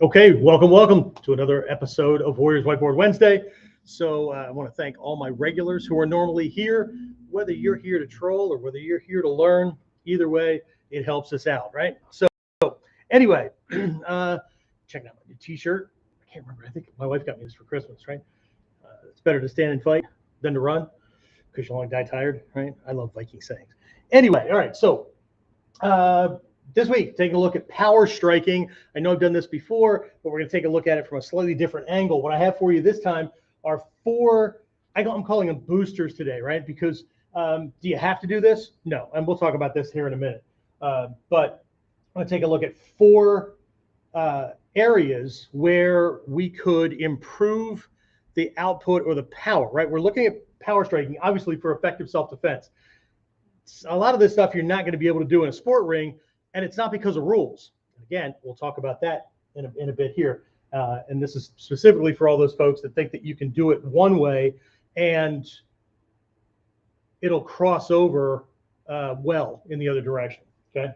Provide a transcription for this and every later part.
Okay, welcome to another episode of Warriors Whiteboard Wednesday. So I want to thank all my regulars who are normally here, whether you're here to troll or whether you're here to learn. Either way, it helps us out, right? So anyway, checking out my new T-shirt. I can't remember. I think my wife got me this for Christmas, right? It's better to stand and fight than to run because you'll only die tired, right? I love Viking sayings. Anyway, all right. So this week, taking a look at power striking. I know I've done this before, but we're going to take a look at it from a slightly different angle. What I have for you this time are four, I'm calling them boosters today, right? Because do you have to do this? No. And we'll talk about this here in a minute. But I'm going to take a look at four areas where we could improve the output or the power, right? We're looking at power striking, obviously, for effective self-defense. A lot of this stuff you're not going to be able to do in a sport ring, and it's not because of rules. Again, we'll talk about that in a bit here. And this is specifically for all those folks that think that you can do it one way and it'll cross over well in the other direction, okay?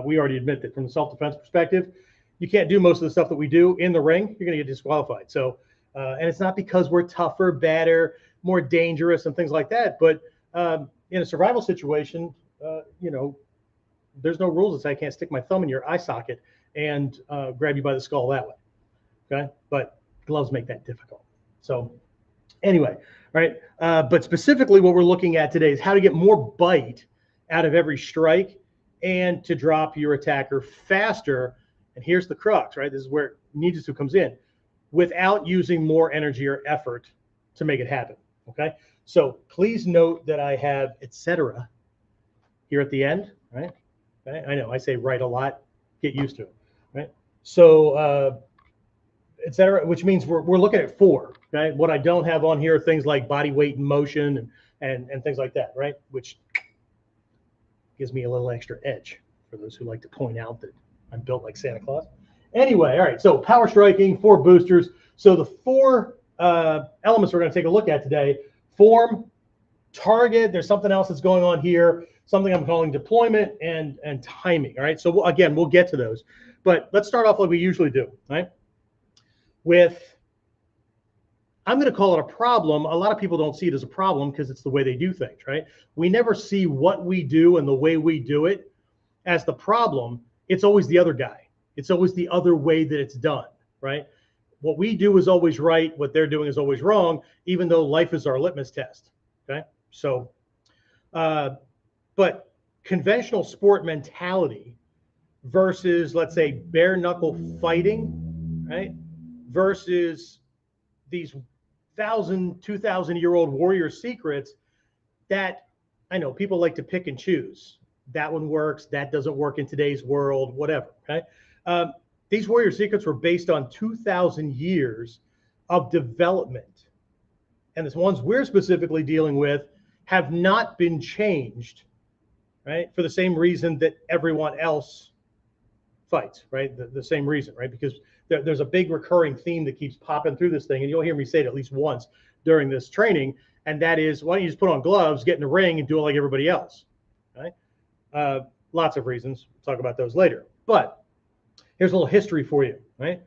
We already admit that from the self-defense perspective, you can't do most of the stuff that we do in the ring. You're going to get disqualified. So, and it's not because we're tougher, badder, more dangerous and things like that, but in a survival situation, there's no rules that say I can't stick my thumb in your eye socket and grab you by the skull that way. Okay, but gloves make that difficult. So anyway, right. But specifically what we're looking at today is how to get more bite out of every strike and to drop your attacker faster. And here's the crux, right? This is where ninjutsu comes in, without using more energy or effort to make it happen. Okay. So please note that I have etc. here at the end, right? Okay. I know I say right a lot, get used to it, right? So etc., which means we're looking at four, okay? What I don't have on here are things like body weight and motion and things like that, right? Which gives me a little extra edge for those who like to point out that I'm built like Santa Claus. Anyway, all right, so power striking, four boosters. So the four elements we're going to take a look at today: form, target, there's something else that's going on here, something I'm calling deployment, and timing. All right, so again, we'll get to those, but let's start off like we usually do, right? With, I'm going to call it a problem. A lot of people don't see it as a problem because it's the way they do things, right? We never see what we do and the way we do it as the problem. It's always the other guy. It's always the other way that it's done, right? What we do is always right. What they're doing is always wrong, even though life is our litmus test, okay? So, but conventional sport mentality versus, let's say, bare knuckle fighting, right? Versus these 1,000, 2,000-year-old warrior secrets that I know people like to pick and choose. That one works, that doesn't work in today's world, whatever, okay? These warrior secrets were based on 2,000 years of development. And the ones we're specifically dealing with have not been changed, right? For the same reason that everyone else fights, right? The same reason, right? Because there's a big recurring theme that keeps popping through this thing, and you'll hear me say it at least once during this training, and that is, why don't you just put on gloves, get in the ring, and do it like everybody else, right? Lots of reasons. We'll talk about those later. But here's a little history for you, right?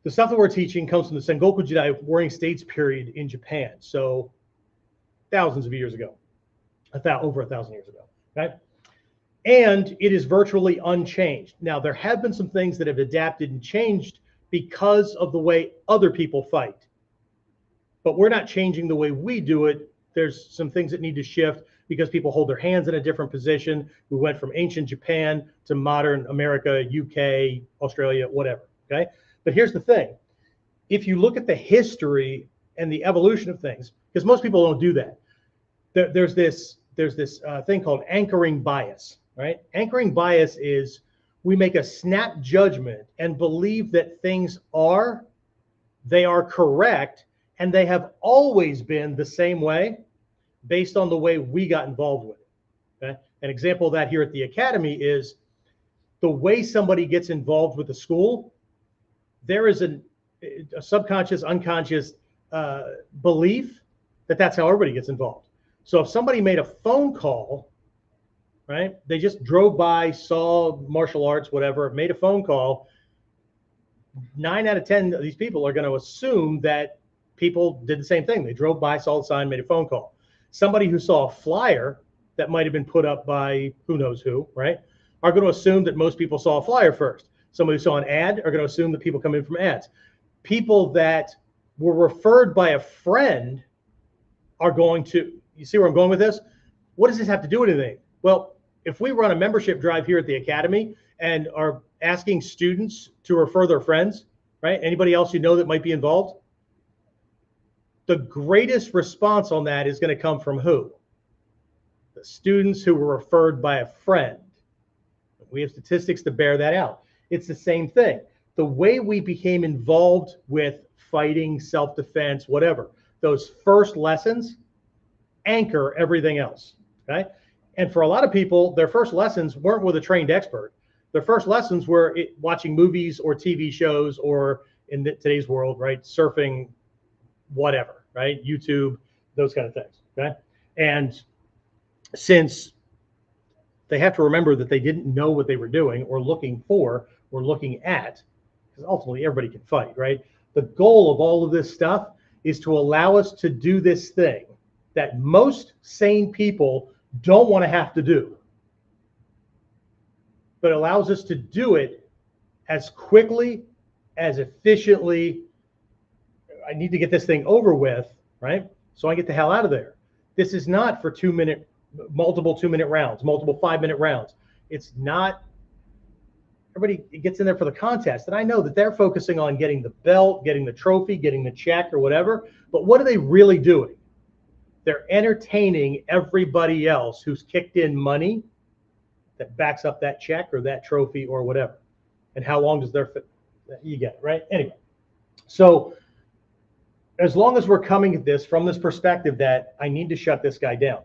The stuff that we're teaching comes from the Sengoku Jidai Warring States period in Japan, so thousands of years ago, over 1,000 years ago, right? And it is virtually unchanged. Now, there have been some things that have adapted and changed because of the way other people fight. But we're not changing the way we do it. There's some things that need to shift because people hold their hands in a different position. We went from ancient Japan to modern America, UK, Australia, whatever, okay? But here's the thing. If you look at the history and the evolution of things, because most people don't do that, there's this thing called anchoring bias. Right? Anchoring bias is we make a snap judgment and believe that things they are correct, and they have always been the same way based on the way we got involved with it. Okay? An example of that here at the Academy is the way somebody gets involved with the school. There is a subconscious, unconscious belief that that's how everybody gets involved. So if somebody made a phone call, right? They just drove by, saw martial arts, whatever, made a phone call. 9 out of 10 of these people are going to assume that people did the same thing. They drove by, saw the sign, made a phone call. Somebody who saw a flyer that might have been put up by who knows who, right, are going to assume that most people saw a flyer first. Somebody who saw an ad are going to assume that people come in from ads. People that were referred by a friend are going to, you see where I'm going with this? What does this have to do with anything? Well, if we run a membership drive here at the Academy and are asking students to refer their friends, right? Anybody else you know that might be involved? The greatest response on that is going to come from who? The students who were referred by a friend. We have statistics to bear that out. It's the same thing. The way we became involved with fighting, self-defense, whatever, those first lessons anchor everything else, okay? And for a lot of people, their first lessons weren't with a trained expert. Their first lessons were watching movies or TV shows, or in today's world, right, surfing, whatever, right, YouTube, those kind of things, okay? And since they have to remember that they didn't know what they were doing or looking for or looking at, because ultimately everybody can fight, right? The goal of all of this stuff is to allow us to do this thing that most sane people don't want to have to do, but allows us to do it as quickly, as efficiently. I need to get this thing over with, right? So I get the hell out of there. This is not for multiple 2-minute rounds, multiple 5-minute rounds. It's not, everybody gets in there for the contest. And I know that they're focusing on getting the belt, getting the trophy, getting the check or whatever. But what are they really doing? They're entertaining everybody else who's kicked in money that backs up that check or that trophy or whatever. And how long does you get it, right? Anyway, so as long as we're coming at this from this perspective that I need to shut this guy down,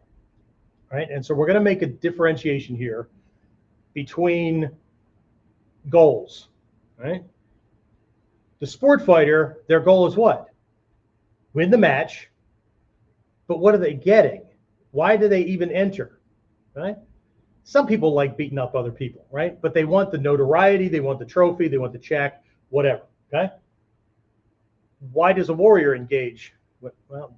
right? And so we're going to make a differentiation here between goals, right? The sport fighter, their goal is what? Win the match. But what are they getting? Why do they even enter, right? Some people like beating up other people, right? But they want the notoriety, they want the trophy, they want the check, whatever, okay? Why does a warrior engage? Well,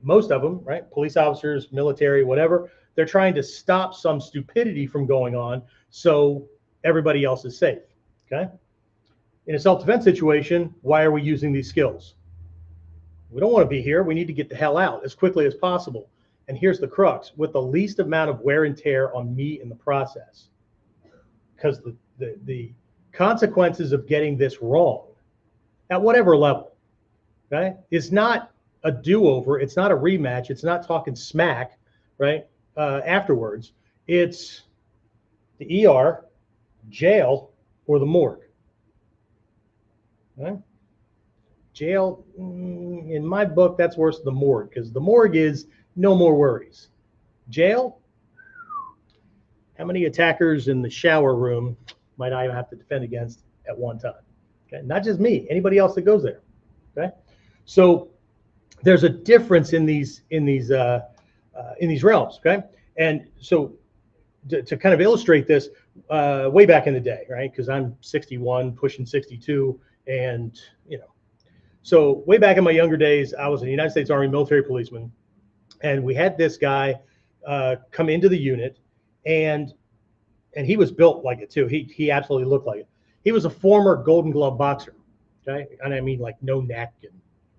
most of them, right? Police officers, military, whatever, they're trying to stop some stupidity from going on so everybody else is safe, okay? In a self-defense situation, why are we using these skills? We don't want to be here. We need to get the hell out as quickly as possible. And here's the crux, with the least amount of wear and tear on me in the process. Because the consequences of getting this wrong at whatever level, okay, is not a do-over. It's not a rematch. It's not talking smack, right, afterwards. It's the ER, jail, or the morgue. Okay? Jail, in my book, that's worse than the morgue, because the morgue is no more worries. Jail, how many attackers in the shower room might I have to defend against at one time? Okay, not just me, anybody else that goes there. Okay, so there's a difference in these realms. Okay, and so to kind of illustrate this, way back in the day, right? Because I'm 61, pushing 62, and so way back in my younger days, I was a United States Army military policeman, and we had this guy come into the unit, and he was built like it too. He absolutely looked like it. He was a former Golden Glove boxer, okay, and I mean like no neck and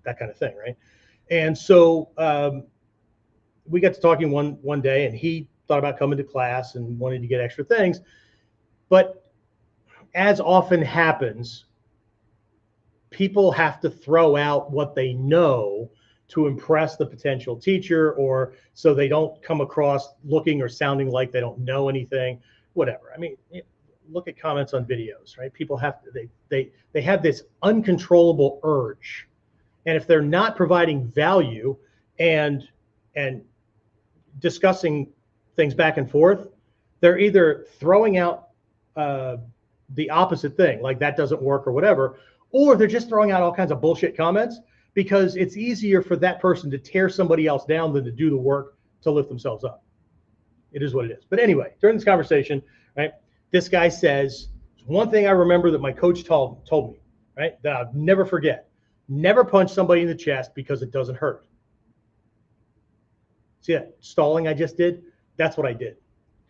that kind of thing, right? And so we got to talking one day, and he thought about coming to class and wanted to get extra things, but as often happens, people have to throw out what they know to impress the potential teacher, or so they don't come across looking or sounding like they don't know anything, whatever. I mean, look at comments on videos, right? People have to, they have this uncontrollable urge. And if they're not providing value and discussing things back and forth, they're either throwing out the opposite thing, like that doesn't work or whatever, or they're just throwing out all kinds of bullshit comments because it's easier for that person to tear somebody else down than to do the work to lift themselves up. It is what it is. But anyway, during this conversation, right, this guy says, one thing I remember that my coach told me, right? That I'll never forget. Never punch somebody in the chest because it doesn't hurt. See that stalling I just did? That's what I did.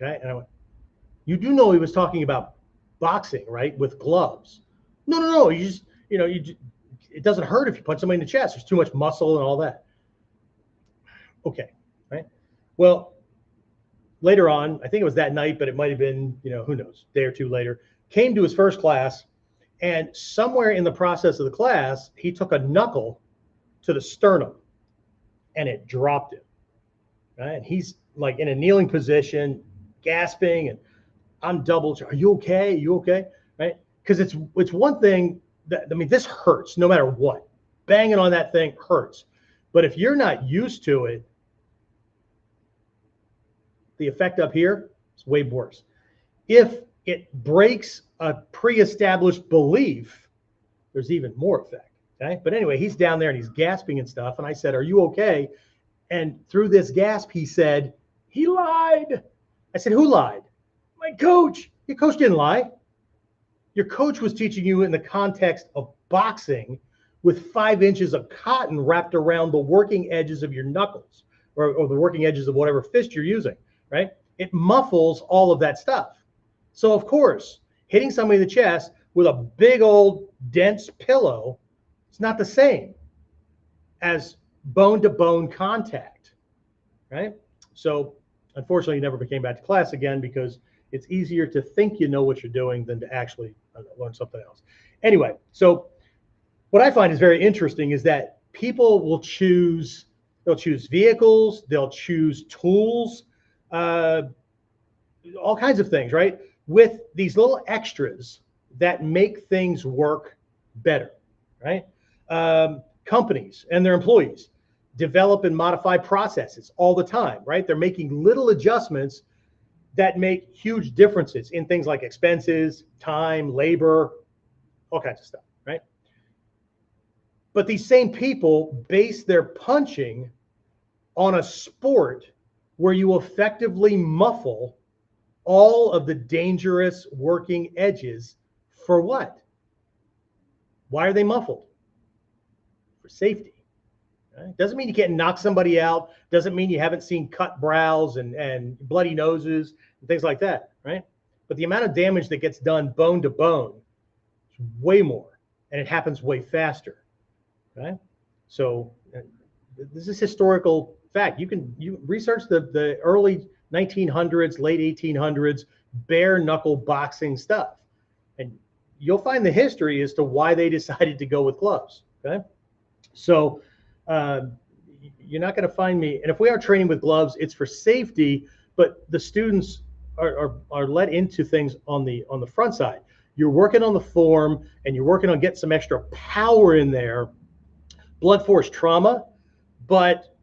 Okay. And I went, you do know he was talking about boxing, right? With gloves. No, no, no. You just, it doesn't hurt if you punch somebody in the chest. There's too much muscle and all that. Okay. Right. Well, later on, I think it was that night, but it might have been, who knows, a day or two later, came to his first class. And somewhere in the process of the class, he took a knuckle to the sternum and it dropped him. Right? And he's like in a kneeling position, gasping, and I'm double. Are you okay? Are you okay? Right? Because it's one thing that, this hurts no matter what. Banging on that thing hurts. But if you're not used to it, the effect up here is way worse. If it breaks a pre-established belief, there's even more effect. Okay. But anyway, he's down there and he's gasping and stuff. And I said, are you okay? And through this gasp, he said, he lied. I said, who lied? My coach. Your coach didn't lie. Your coach was teaching you in the context of boxing with 5 inches of cotton wrapped around the working edges of your knuckles or the working edges of whatever fist you're using, right? It muffles all of that stuff. So, of course, hitting somebody in the chest with a big old dense pillow, it's not the same as bone-to-bone contact, right? So, unfortunately, he never came back to class again because it's easier to think you know what you're doing than to actually learn something else. Anyway, so what I find is very interesting is that people will choose vehicles, they'll choose tools, all kinds of things, right? With these little extras that make things work better, right? Companies and their employees develop and modify processes all the time, right? They're making little adjustments that make huge differences in things like expenses, time, labor, all kinds of stuff, right? But these same people base their punching on a sport where you effectively muffle all of the dangerous working edges for what? Why are they muffled? For safety. Right? Doesn't mean you can't knock somebody out. Doesn't mean you haven't seen cut brows and bloody noses and things like that, right? But the amount of damage that gets done bone to bone is way more, and it happens way faster, right? So this is historical fact. You research the early 1900s, late 1800s, bare knuckle boxing stuff. And you'll find the history as to why they decided to go with gloves. Okay. So you're not going to find me. And if we are training with gloves, it's for safety, but the students are let into things on the front side. You're working on the form and you're working on getting some extra power in there, blunt force trauma, but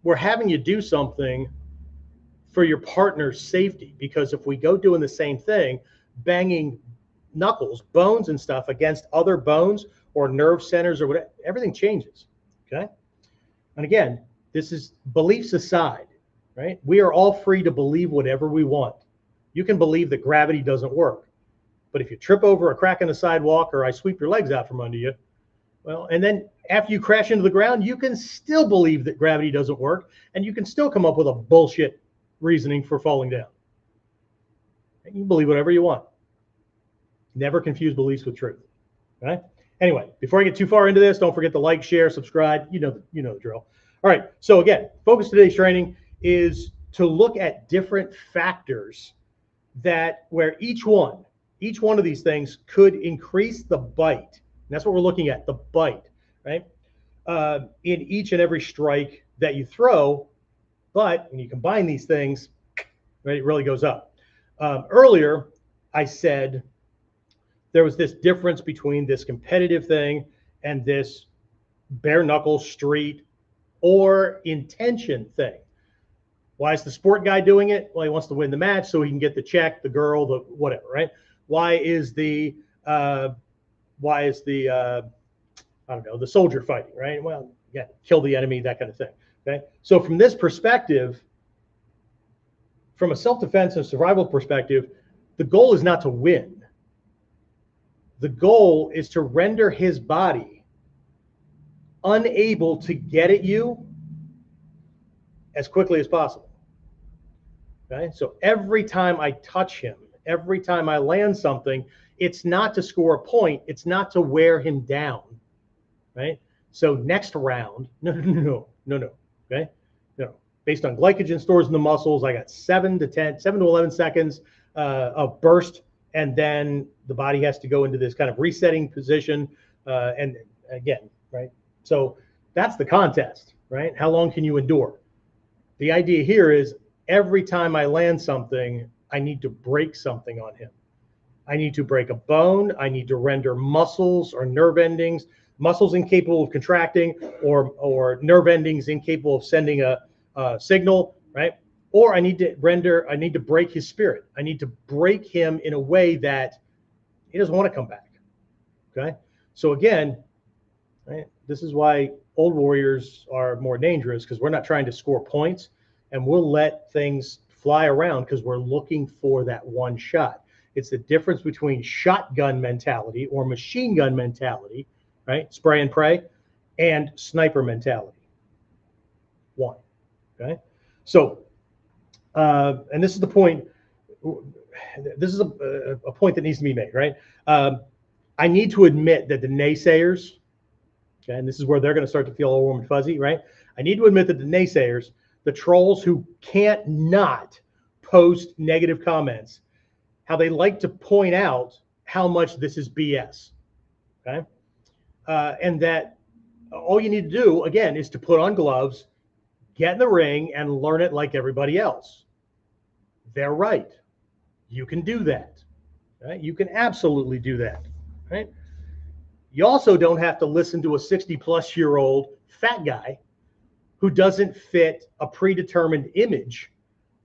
we're having you do something for your partner's safety, because if we go doing the same thing, banging knuckles, bones and stuff against other bones or nerve centers or whatever, everything changes, okay? And again, this is beliefs aside, right? We are all free to believe whatever we want. You can believe that gravity doesn't work, but if you trip over a crack in the sidewalk or I sweep your legs out from under you, well, and then after you crash into the ground, you can still believe that gravity doesn't work, and you can still come up with a bullshit reasoning for falling down. You can believe whatever you want. Never confuse beliefs with truth. Right? Anyway, before I get too far into this, don't forget to like, share, subscribe. You know the drill. All right. So again, focus today's training is to look at different factors where each one of these things could increase the bite. And that's what we're looking at, the bite, right? In each and every strike that you throw. But when you combine these things, right, it really goes up. Earlier, I said there was this difference between this competitive thing and this bare knuckle street or intention thing. Why is the sport guy doing it? Well, he wants to win the match so he can get the check, the girl, the whatever, right? Why is the I don't know, the soldier fighting, right? Well, yeah, kill the enemy, that kind of thing. Okay. So from this perspective, from a self-defense and survival perspective, the goal is not to win. The goal is to render his body unable to get at you as quickly as possible. Okay, so every time I touch him, every time I land something, it's not to score a point, it's not to wear him down, right? So next round, no. Okay, no. Based on glycogen stores in the muscles, I got 7 to 11 seconds of burst, and then the body has to go into this kind of resetting position, and again, right? So that's the contest, right? How long can you endure? The idea here is every time I land something, I need to break something on him. I need to break a bone. I need to render muscles or nerve endings, muscles incapable of contracting, or nerve endings incapable of sending a signal, right? Or I need to break his spirit. I need to break him in a way that he doesn't want to come back. Okay. So again, right, this is why old warriors are more dangerous, because we're not trying to score points, and we'll let things fly around because we're looking for that one shot. It's the difference between shotgun mentality or machine gun mentality, right? Spray and pray, and sniper mentality. One. Okay. So, and this is the point. This is a point that needs to be made, right? I need to admit that the naysayers, okay, and this is where they're going to start to feel all warm and fuzzy, right? I need to admit that the naysayers, the trolls who can't not post negative comments, how they like to point out how much this is BS, okay? And that all you need to do, again, is to put on gloves, get in the ring, and learn it like everybody else. They're right. You can do that, right? You can absolutely do that, right? You also don't have to listen to a 60-plus-year-old fat guy who doesn't fit a predetermined image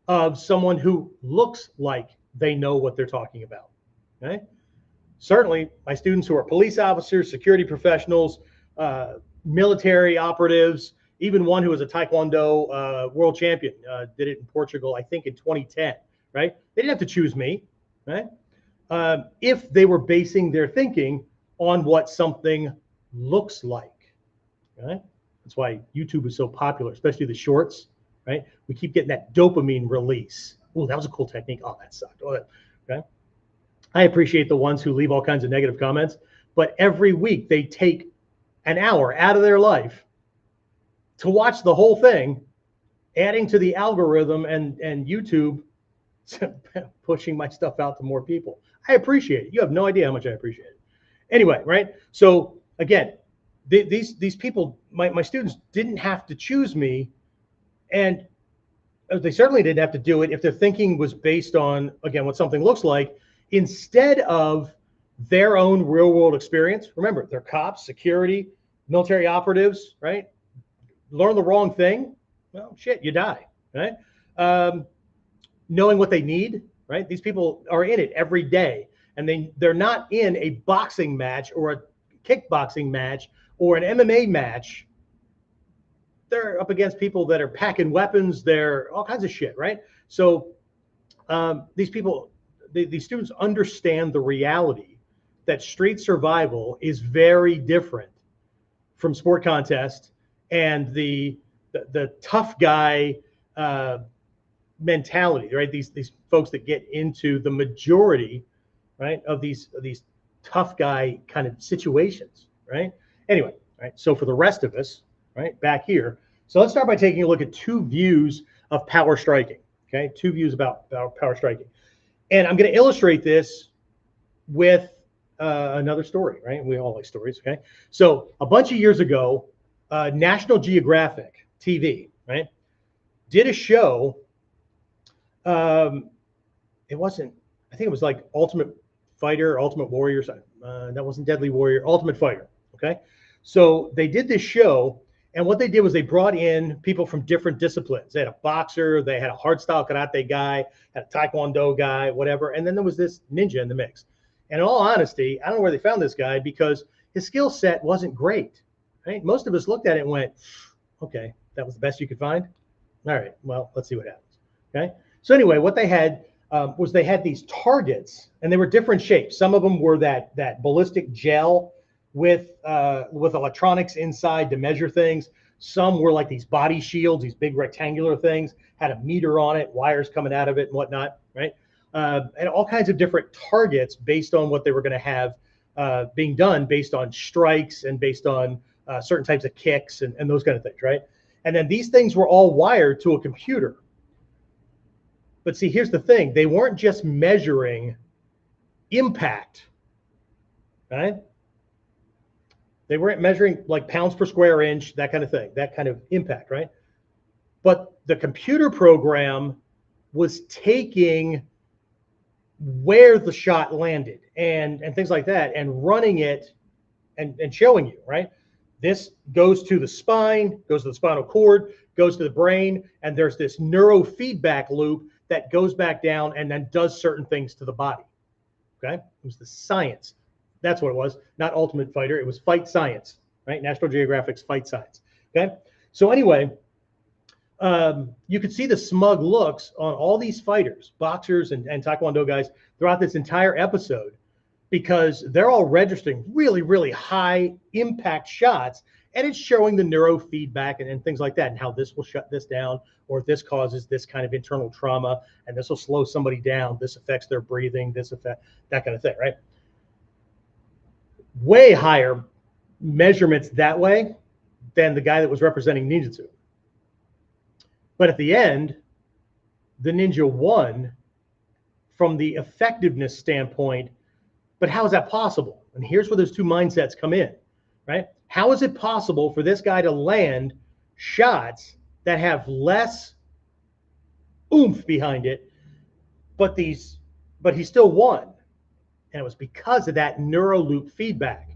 of someone who looks like they know what they're talking about. Okay? Certainly, my students who are police officers, security professionals, military operatives, even one who was a Taekwondo world champion, did it in Portugal, I think in 2010, right? They didn't have to choose me, right? If they were basing their thinking on what something looks like, right? That's why YouTube is so popular, especially the shorts, right? We keep getting that dopamine release. Oh, that was a cool technique. Oh, that sucked. Oh, okay. I appreciate the ones who leave all kinds of negative comments, but every week they take an hour out of their life to watch the whole thing, adding to the algorithm and YouTube pushing my stuff out to more people. I appreciate it. You have no idea how much I appreciate it. Anyway, right? So again, these people, my students didn't have to choose me, and they certainly didn't have to do it if their thinking was based on, again, what something looks like, instead of their own real world experience. Remember, they're cops, security, military operatives, right? Learn the wrong thing, well, shit, you die, right? Knowing what they need, right? These people are in it every day, and they're not in a boxing match or a kickboxing match or an MMA match. They're up against people that are packing weapons. They're all kinds of shit, right? So these people, these students understand the reality that street survival is very different from sport contest and the tough guy mentality, right? These folks that get into the majority, right, of these tough guy kind of situations, right? Anyway, right. So for the rest of us, right, back here. So let's start by taking a look at two views of power striking. Okay, two views about power striking, and I'm going to illustrate this with another story, right? We all like stories, okay? So a bunch of years ago, National Geographic TV, right, did a show. It wasn't, I think it was like Ultimate Fighter, Ultimate Warrior. That wasn't Deadly Warrior, Ultimate Fighter, okay? So they did this show, and what they did was they brought in people from different disciplines. They had a boxer, they had a hardstyle karate guy, had a Taekwondo guy, whatever, and then there was this ninja in the mix. And in all honesty, I don't know where they found this guy because his skill set wasn't great, right? Most of us looked at it and went, okay, that was the best you could find? All right, well, let's see what happens, okay? So anyway, what they had, was they had these targets, and they were different shapes. Some of them were that ballistic gel with electronics inside to measure things. Some were like these body shields, these big rectangular things, had a meter on it, wires coming out of it and whatnot, right? And all kinds of different targets based on what they were going to have being done, based on strikes and based on certain types of kicks and those kind of things, right? And then these things were all wired to a computer. But see, here's the thing. They weren't just measuring impact, right? They weren't measuring like pounds per square inch, that kind of thing, that kind of impact, right? But the computer program was taking where the shot landed and things like that and running it and showing you, right? This goes to the spine, goes to the spinal cord, goes to the brain, and there's this neurofeedback loop that goes back down and then does certain things to the body. Okay, it was the science. That's what it was, not Ultimate Fighter. It was Fight Science, right? National Geographic's Fight Science. Okay, so anyway, you could see the smug looks on all these fighters, boxers and Taekwondo guys throughout this entire episode, because they're all registering really, really high impact shots, and it's showing the neurofeedback and things like that, and how this will shut this down, or this causes this kind of internal trauma, and this will slow somebody down. This affects their breathing, this affect that kind of thing, right? Way higher measurements that way than the guy that was representing ninjutsu. But at the end, the ninja won from the effectiveness standpoint. But how is that possible? And here's where those two mindsets come in, right? How is it possible for this guy to land shots that have less oomph behind it, but he still won? And it was because of that neuro loop feedback.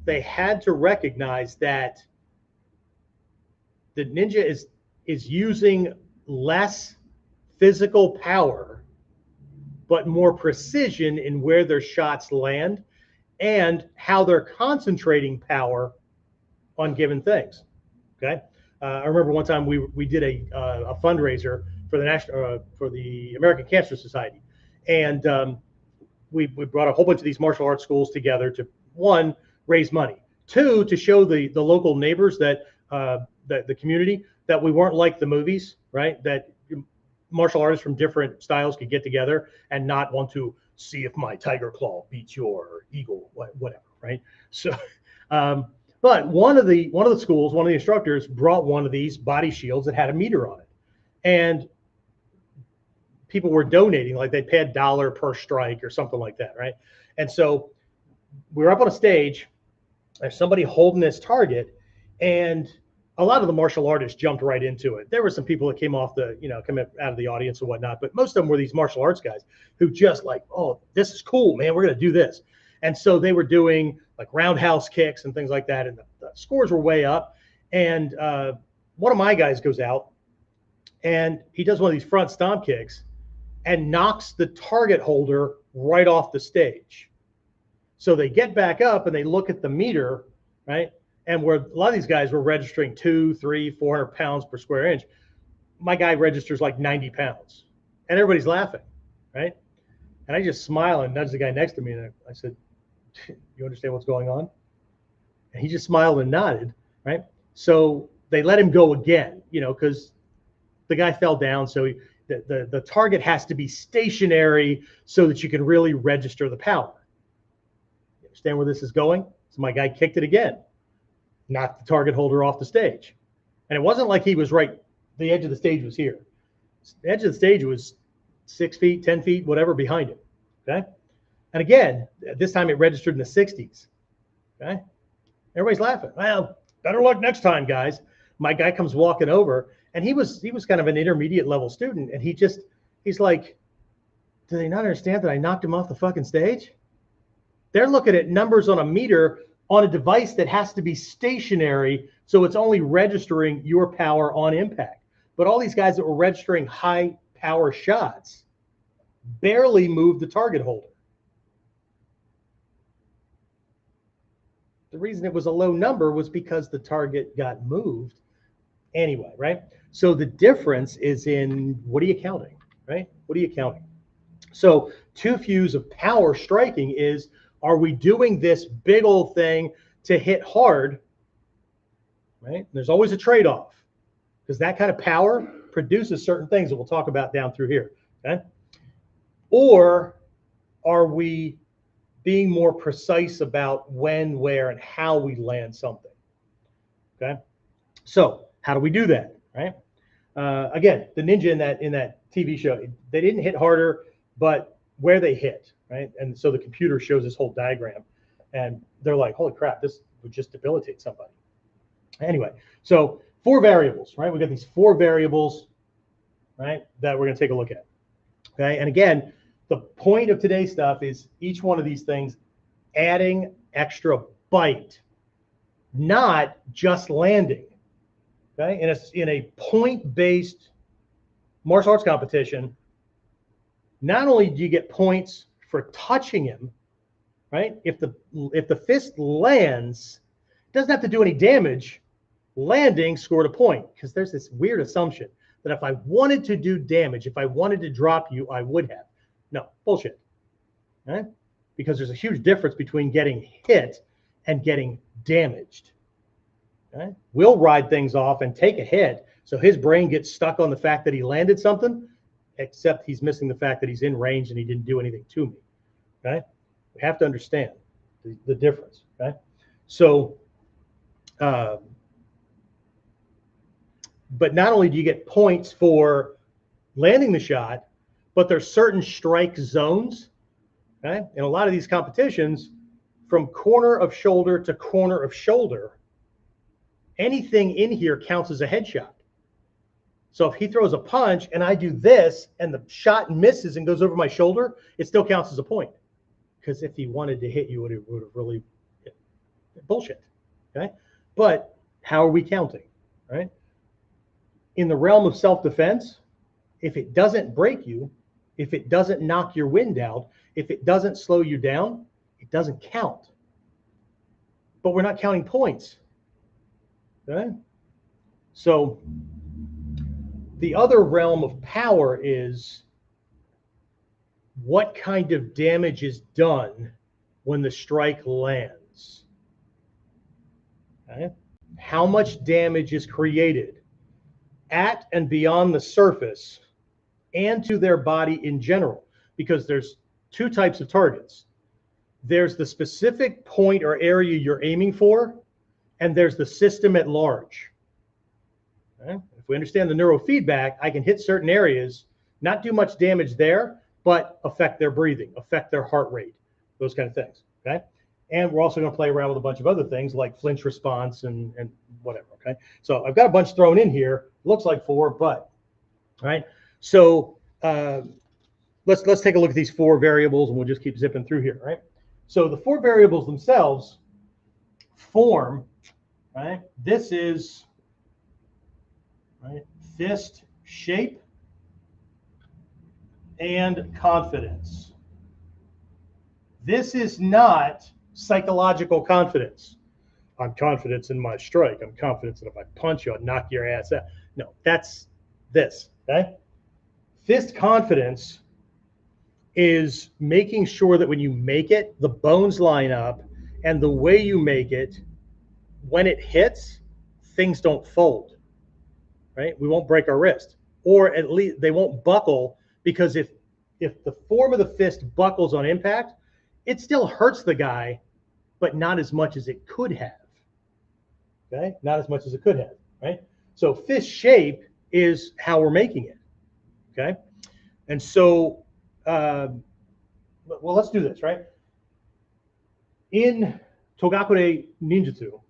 They had to recognize that the ninja is using less physical power, but more precision in where their shots land and how they're concentrating power on given things. Okay, I remember one time we did a fundraiser for the American Cancer Society, and we brought a whole bunch of these martial arts schools together to, one, raise money, two, to show the local neighbors that the community that we weren't like the movies, right? That martial artists from different styles could get together and not want to see if my tiger claw beats your eagle, whatever, right? So, but one of the schools, one of the instructors brought one of these body shields that had a meter on it, and people were donating, like they paid $1 per strike or something like that, right? And so we were up on a stage, there's somebody holding this target, and a lot of the martial artists jumped right into it. There were some people that came off come out of the audience and whatnot, but most of them were these martial arts guys who just like, oh, this is cool, man, we're going to do this. And so they were doing like roundhouse kicks and things like that, and the scores were way up. And one of my guys goes out, and he does one of these front stomp kicks and knocks the target holder right off the stage. So they get back up and they look at the meter, right? And where a lot of these guys were registering 200, 300, 400 pounds per square inch, my guy registers like 90 pounds, and everybody's laughing, right? And I just smile and nudge the guy next to me, and I said, "You understand what's going on?" And he just smiled and nodded, right? So they let him go again, because the guy fell down. So the target has to be stationary so that you can really register the power. You understand where this is going? So my guy kicked it again, knocked the target holder off the stage. And it wasn't like he was right, the edge of the stage was here. The edge of the stage was 6 feet, 10 feet, whatever behind him, okay? And again, this time it registered in the 60s, okay? Everybody's laughing. Well, better luck next time, guys. My guy comes walking over, and he was kind of an intermediate level student, and he's like, do they not understand that I knocked him off the fucking stage? They're looking at numbers on a meter on a device that has to be stationary, so it's only registering your power on impact. But all these guys that were registering high power shots barely moved the target holder. The reason it was a low number was because the target got moved anyway, right? So the difference is in, what are you counting, right? What are you counting? So two views of power striking is, are we doing this big old thing to hit hard, right? There's always a trade-off because that kind of power produces certain things that we'll talk about down through here, okay? Or are we being more precise about when, where, and how we land something, okay? So how do we do that, right? Again, the ninja in that TV show, they didn't hit harder, but where they hit, right? And so the computer shows this whole diagram, and they're like, holy crap, this would just debilitate somebody. Anyway, so 4 variables, right? We got these 4 variables, right, that we're going to take a look at, okay? And again, the point of today's stuff is each one of these things adding extra bite, not just landing, okay? In a point-based martial arts competition, not only do you get points for touching him, right? If the fist lands, it doesn't have to do any damage. Landing scored a point, because there's this weird assumption that if I wanted to do damage, if I wanted to drop you, I would have. No, bullshit, right? Because there's a huge difference between getting hit and getting damaged. Okay? We'll ride things off and take a hit, so his brain gets stuck on the fact that he landed something, except he's missing the fact that he's in range and he didn't do anything to me. Okay? We have to understand the difference. Okay? So, but not only do you get points for landing the shot, but there's certain strike zones. Okay? In a lot of these competitions, from corner of shoulder to corner of shoulder, anything in here counts as a headshot. So if he throws a punch and I do this and the shot misses and goes over my shoulder, it still counts as a point. Because if he wanted to hit you, it would have really bullshit. Okay? But how are we counting? Right? In the realm of self-defense, if it doesn't break you, if it doesn't knock your wind out, if it doesn't slow you down, it doesn't count. But we're not counting points. Okay? So the other realm of power is what kind of damage is done when the strike lands. Okay? How much damage is created at and beyond the surface and to their body in general, because there's 2 types of targets. There's the specific point or area you're aiming for, and there's the system at large. Okay? If we understand the neurofeedback, I can hit certain areas, not do much damage there, but affect their breathing, affect their heart rate, those kind of things. Okay? And we're also going to play around with a bunch of other things like flinch response and whatever. Okay? So I've got a bunch thrown in here. Looks like 4, but all right. So let's take a look at these 4 variables, and we'll just keep zipping through here. Right. So the 4 variables themselves form. Right. This is right, fist shape and confidence. This is not psychological confidence. I'm confident in my strike. I'm confident that if I punch you, I'll knock your ass out. No, that's this. Okay? Fist confidence is making sure that when you make it, the bones line up, and the way you make it, when it hits, things don't fold. Right? We won't break our wrist, or at least they won't buckle, because if the form of the fist buckles on impact, it still hurts the guy, but not as much as it could have. Okay, not as much as it could have. Right? So fist shape is how we're making it. Okay, and so well, let's do this. Right? In Togakure Ninjutsu,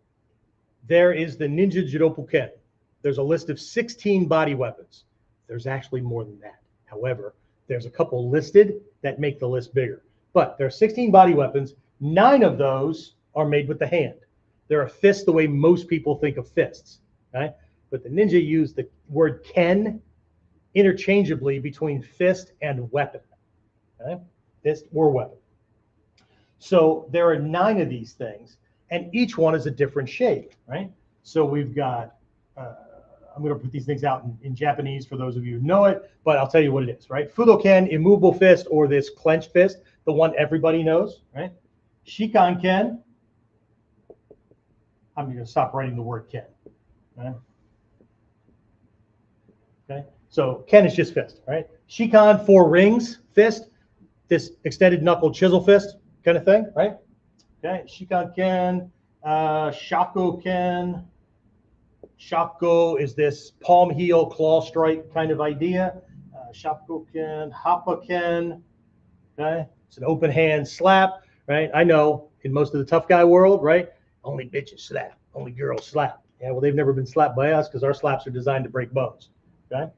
there is the Ninja Jidopuken. There's a list of 16 body weapons. There's actually more than that. However, there's a couple listed that make the list bigger. But there are 16 body weapons. 9 of those are made with the hand. They're a fist the way most people think of fists. Okay? But the ninja use the word ken interchangeably between fist and weapon. Okay? Fist or weapon. So there are 9 of these things, and each one is a different shape. Right? So we've got I'm going to put these things out in Japanese for those of you who know it, but I'll tell you what it is, right? Fudoken, immovable fist, or this clenched fist, the one everybody knows, right? Shikanken. I'm going to stop writing the word ken. Right? Okay, so ken is just fist, right? Shikan, 4 rings, fist, this extended knuckle chisel fist kind of thing, right? Okay, Shikanken, Shako ken. Shako is this palm heel claw strike kind of idea. Shako ken, Happa ken. Okay, it's an open hand slap, right? I know in most of the tough guy world, right? Only bitches slap, only girls slap. Yeah, well, they've never been slapped by us because our slaps are designed to break bones. Okay.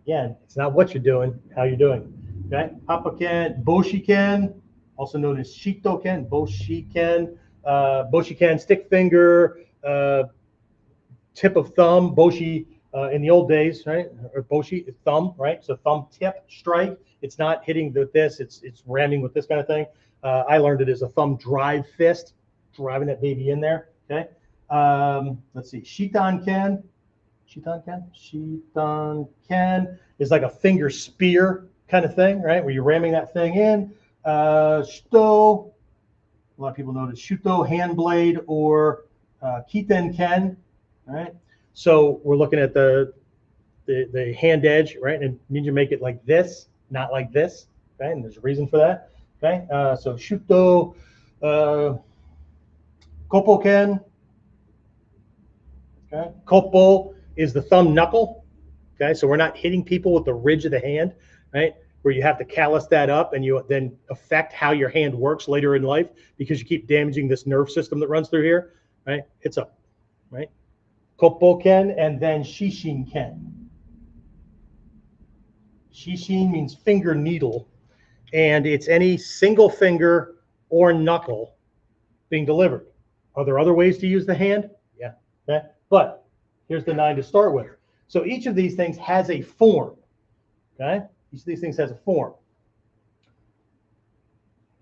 Again, it's not what you're doing, how you're doing. Okay. Happa-ken, Boshi-ken, also known as Shito-ken, Boshi-ken, Boshi-ken, stick finger, tip of thumb, Boshi in the old days, right? Or Boshi, thumb, right? So thumb tip strike. It's not hitting with this, it's ramming with this kind of thing. I learned it as a thumb drive fist, driving that baby in there. Okay. Let's see, Shitan-ken. Shitan-ken is like a finger spear kind of thing, right? Where you're ramming that thing in. Shuto, a lot of people know it as Shuto, hand blade, or Kiten-ken, right? So we're looking at the hand edge, right? And ninja make it like this, not like this, okay? And there's a reason for that, okay? So Shuto, Koppo-ken, okay? Koppo is the thumb knuckle, okay? So we're not hitting people with the ridge of the hand, right? Where you have to callus that up and you then affect how your hand works later in life because you keep damaging this nerve system that runs through here, right? It's up, right? Koppo-ken and then Shishin-ken. Shishin means finger needle, and it's any single finger or knuckle being delivered. Are there other ways to use the hand? Yeah, okay? But here's the 9 to start with. So each of these things has a form, okay? Each of these things has a form.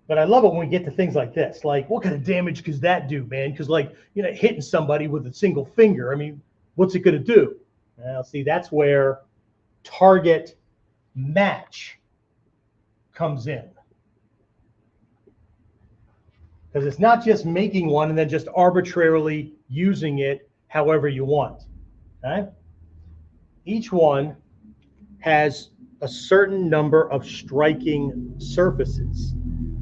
But I love it when we get to things like this. Like, what kind of damage does that do, man? Because, like, you know, hitting somebody with a single finger, I mean, what's it going to do? Well, see, that's where target match comes in. Because it's not just making one and then just arbitrarily using it however you want. Okay? Each one has a certain number of striking surfaces.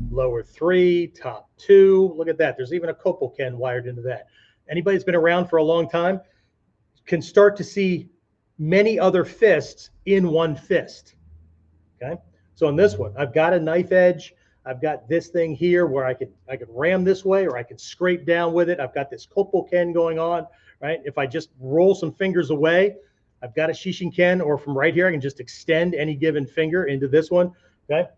Lower 3, top 2. Look at that. There's even a Koppo-ken wired into that. Anybody that's been around for a long time can start to see many other fists in one fist. Okay? So in this one, I've got a knife edge. I've got this thing here where I could ram this way, or I could scrape down with it. I've got this Koppo-ken going on, right? If I just roll some fingers away, I've got a Shishin-ken, or from right here, I can just extend any given finger into this one, okay?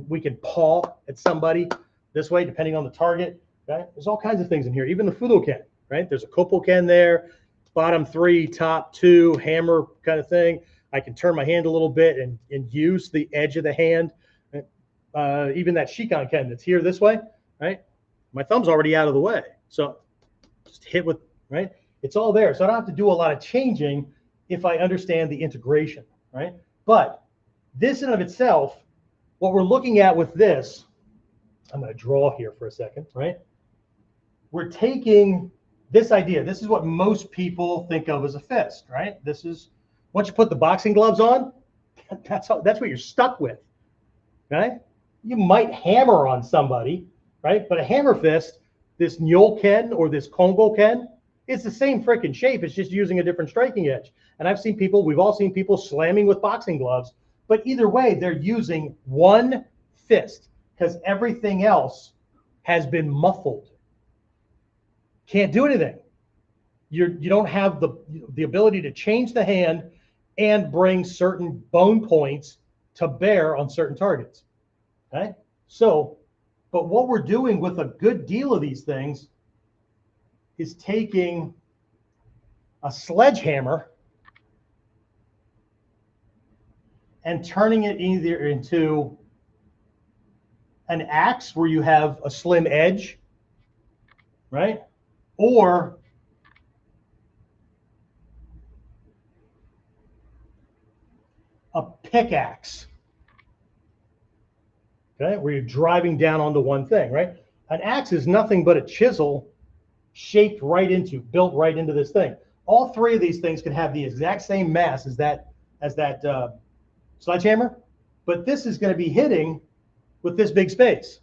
We can paw at somebody this way, depending on the target, okay? There's all kinds of things in here, even the Fudo-ken, right? There's a Koppo-ken there, bottom 3, top 2, hammer kind of thing. I can turn my hand a little bit and use the edge of the hand. Even that Shikan-ken that's here this way, right? My thumb's already out of the way. So just hit with, right? It's all there. So I don't have to do a lot of changing if I understand the integration, right? But this in of itself, what we're looking at with this, I'm going to draw here for a second, right? We're taking this idea. This is what most people think of as a fist, right? This is, once you put the boxing gloves on, that's what you're stuck with, okay? You might hammer on somebody, right? But a hammer fist, this Nyoken or this Kongo-ken, it's the same freaking shape. It's just using a different striking edge. And I've seen people, we've all seen people slamming with boxing gloves, but either way, they're using one fist because everything else has been muffled. Can't do anything. You don't have the ability to change the hand and bring certain bone points to bear on certain targets. Okay? So, but what we're doing with a good deal of these things is taking a sledgehammer and turning it either into an axe where you have a slim edge, right? Or pickaxe. Okay, where you're driving down onto one thing, right? An axe is nothing but a chisel shaped right into, built right into this thing. All three of these things can have the exact same mass as that sledgehammer, but this is going to be hitting with this big space.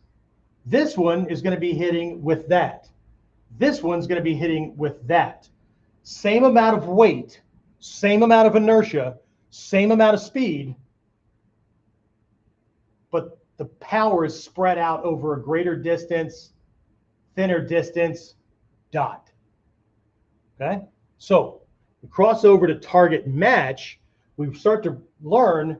This one is going to be hitting with that. This one's going to be hitting with that. Same amount of weight, same amount of inertia, same amount of speed, but the power is spread out over a greater distance, thinner distance, dot. Okay? So we cross over to target match. We start to learn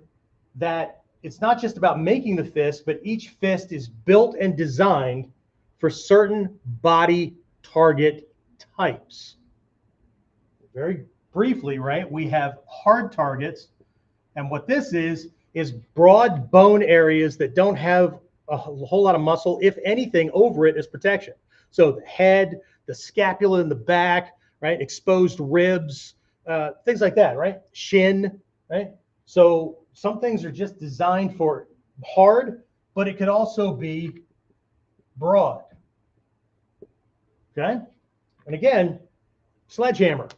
that it's not just about making the fist, but each fist is built and designed for certain body target types. Very briefly, right, we have hard targets, and what this is broad bone areas that don't have a whole lot of muscle, if anything, over it as protection. So the head, the scapula in the back, right, exposed ribs, things like that, right, shin, right. So some things are just designed for hard, but it could also be broad. Okay, and again, sledgehammer,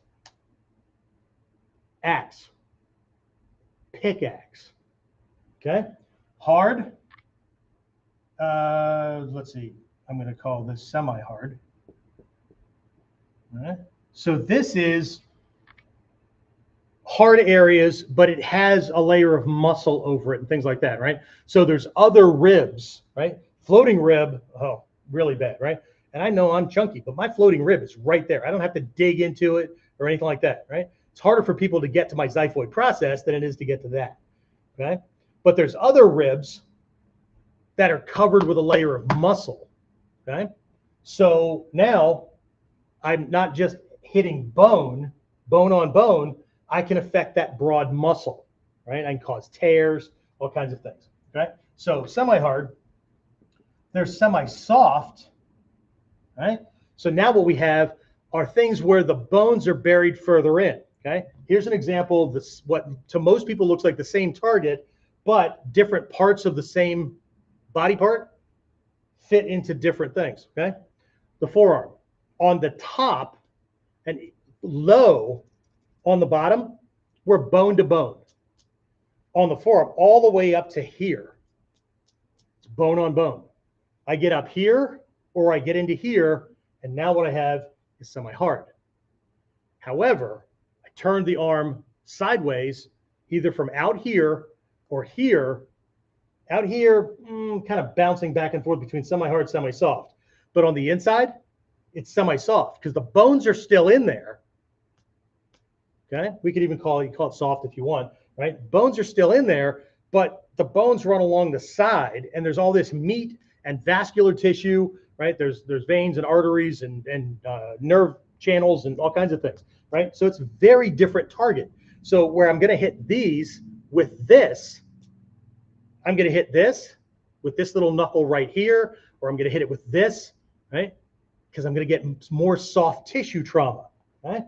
axe, pickaxe. Okay, hard. Let's see. I'm going to call this semi-hard. All right. So this is hard areas, but it has a layer of muscle over it and things like that, right? So there's other ribs, right? Floating rib, oh, really bad, right? And I know I'm chunky, but my floating rib is right there. I don't have to dig into it or anything like that, right? It's harder for people to get to my xiphoid process than it is to get to that, okay? But there's other ribs that are covered with a layer of muscle, okay? So now I'm not just hitting bone on bone, I can affect that broad muscle, right? I can cause tears, all kinds of things, okay? So semi-hard, there's semi-soft, right? So now what we have are things where the bones are buried further in, okay? Here's an example of this, what to most people looks like the same target, but different parts of the same body part fit into different things, okay? The forearm. On the top and low on the bottom, we're bone to bone. On the forearm, all the way up to here, it's bone on bone. I get up here or I get into here, and now what I have is semi-hard. However, I turn the arm sideways, either from out here or here. Out here, kind of bouncing back and forth between semi-hard, semi-soft. But on the inside, it's semi-soft because the bones are still in there. Okay, we could even call it soft if you want, right? Bones are still in there, but the bones run along the side, and there's all this meat and vascular tissue, right? There's veins and arteries and nerve channels and all kinds of things, right? So it's a very different target. So where I'm going to hit these with this, I'm going to hit this with this little knuckle right here, or I'm going to hit it with this, right? Because I'm going to get more soft tissue trauma, right?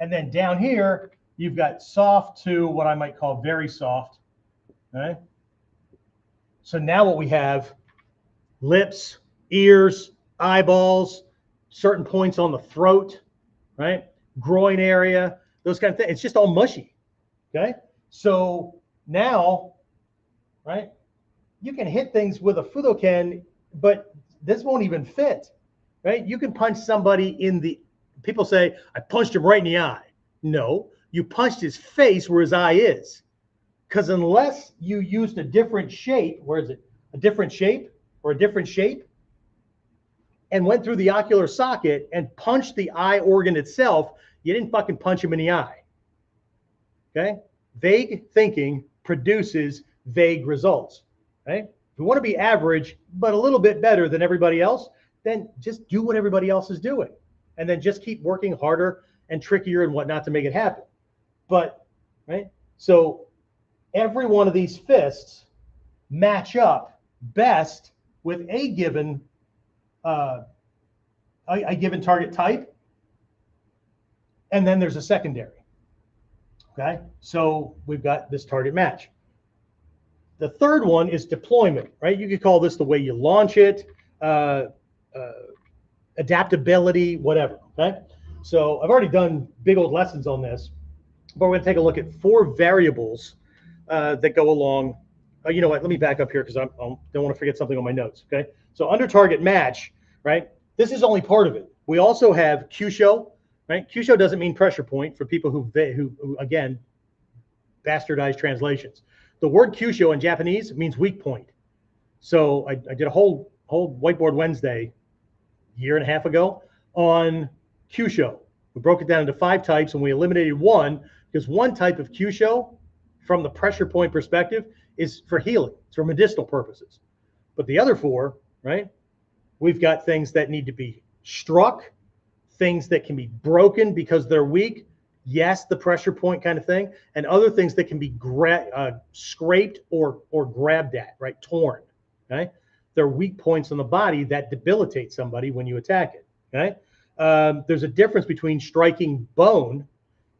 And then down here, you've got soft to what I might call very soft, right? So now what we have, lips, ears, eyeballs, certain points on the throat, right? Groin area, those kind of things. It's just all mushy, okay? So now, right, you can hit things with a Fudoken, but this won't even fit, right? You can punch somebody in the, people say, I punched him right in the eye. No, you punched his face where his eye is. Because unless you used a different shape, where is it? A different shape or a different shape, and went through the ocular socket and punched the eye organ itself, you didn't fucking punch him in the eye. Okay? Vague thinking produces vague results. Right? If you want to be average, but a little bit better than everybody else, then just do what everybody else is doing. And then just keep working harder and trickier and whatnot to make it happen. But, right? So every one of these fists match up best with a given target type. And then there's a secondary. Okay? So we've got this target match. The third one is deployment, right? You could call this the way you launch it, adaptability, whatever, okay? So I've already done big old lessons on this, but we're going to take a look at 4 variables that go along. You know what? Let me back up here because I don't want to forget something on my notes, okay? So under target match, right? This is only part of it. We also have Q-show, right? Q-show doesn't mean pressure point for people who again, bastardized translations. The word Q-show in Japanese means weak point. So I did a whole Whiteboard Wednesday a year and a half ago on Q-show. We broke it down into 5 types and we eliminated one because one type of Q-show from the pressure point perspective is for healing. It's for medicinal purposes. But the other 4, right? We've got things that need to be struck, things that can be broken because they're weak. Yes, the pressure point kind of thing, and other things that can be scraped or grabbed at, right? Torn, okay? They're weak points on the body that debilitate somebody when you attack it, okay? There's a difference between striking bone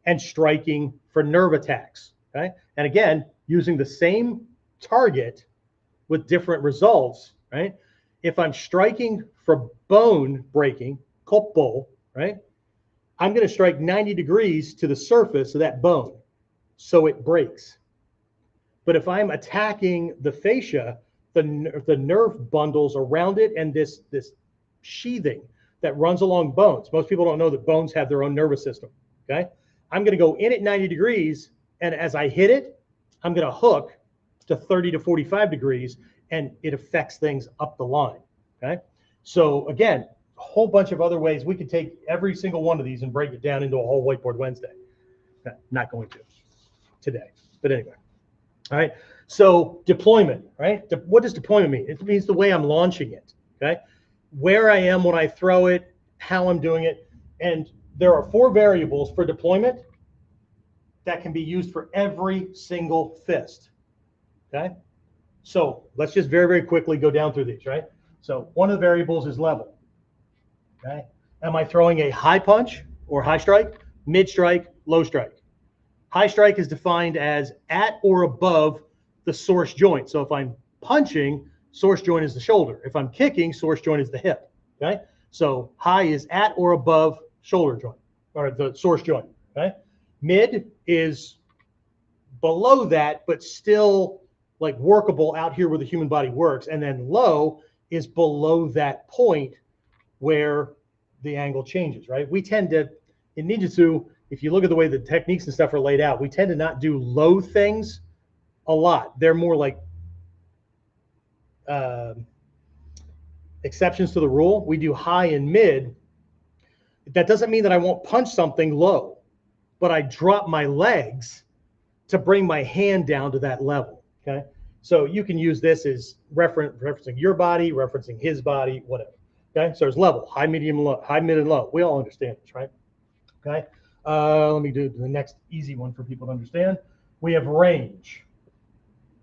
and striking for nerve attacks, okay? And again, using the same target with different results, right? If I'm striking for bone breaking, koppo, right? I'm going to strike 90 degrees to the surface of that bone so it breaks. But if I'm attacking the fascia, the nerve bundles around it and this sheathing that runs along bones. Most people don't know that bones have their own nervous system, okay? I'm going to go in at 90 degrees, and as I hit it, I'm going to hook to 30 to 45 degrees, and it affects things up the line, okay? So again, a whole bunch of other ways. We could take every single one of these and break it down into a whole Whiteboard Wednesday. Not going to today, but anyway. All right, so deployment, right? What does deployment mean? It means the way I'm launching it, okay? Where I am when I throw it, how I'm doing it. And there are 4 variables for deployment that can be used for every single fist, okay? So let's just very, very quickly go down through these, right? So one of the variables is level. Okay. Am I throwing a high punch or high strike, mid strike, low strike? High strike is defined as at or above the source joint. So if I'm punching, source joint is the shoulder. If I'm kicking, source joint is the hip. Okay. So high is at or above shoulder joint or the source joint. Okay. Mid is below that, but still like workable out here where the human body works. And then low is below that point where the angle changes, right? We tend to, in ninjutsu, if you look at the way the techniques and stuff are laid out, we tend to not do low things a lot. They're more like exceptions to the rule. We do high and mid. That doesn't mean that I won't punch something low, but I drop my legs to bring my hand down to that level, okay? So you can use this as referencing your body, referencing his body, whatever. Okay, so there's level, high, medium, low, high, mid, and low. We all understand this, right? Okay, let me do the next easy one for people to understand. We have range.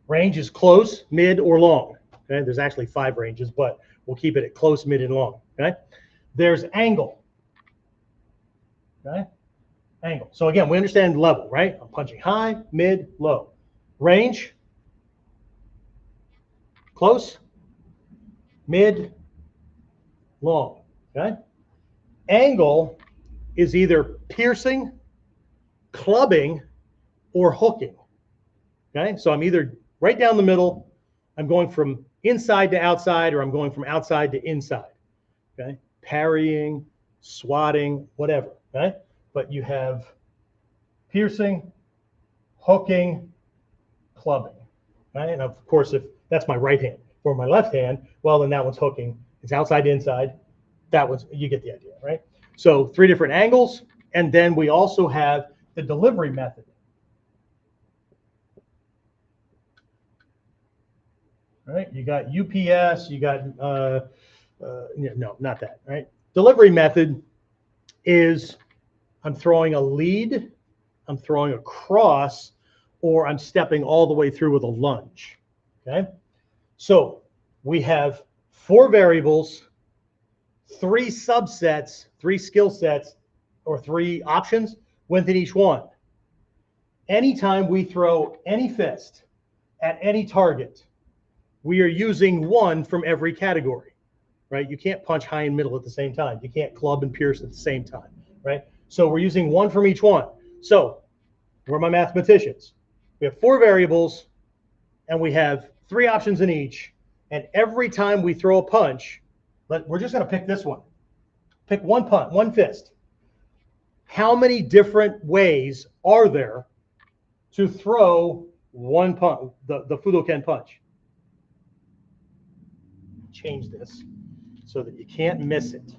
Range is close, mid, or long. Okay, there's actually 5 ranges, but we'll keep it at close, mid, and long. Okay, there's angle. Okay, angle. So again, we understand level, right? I'm punching high, mid, low. Range, close, mid, long, okay? Angle is either piercing, clubbing, or hooking, okay? So I'm either right down the middle, I'm going from inside to outside, or I'm going from outside to inside, okay? Parrying, swatting, whatever, okay? But you have piercing, hooking, clubbing, right? And of course, if that's my right hand. For my left hand, well, then that one's hooking. It's outside to inside. That one's, you get the idea, right? So 3 different angles. And then we also have the delivery method. All right, you got UPS, you got, no, not that, right? Delivery method is I'm throwing a lead, I'm throwing a cross, or I'm stepping all the way through with a lunge, okay? So we have 4 variables, 3 subsets, 3 skill sets, or 3 options within each one. Anytime we throw any fist at any target, we are using one from every category, right? You can't punch high and middle at the same time. You can't club and pierce at the same time, right? So we're using one from each one. So we're my mathematicians. We have 4 variables, and we have 3 options in each. And every time we throw a punch, we're just going to pick this one. Pick one punch, one fist. How many different ways are there to throw one punch, the Fudoken punch? Change this so that you can't miss it.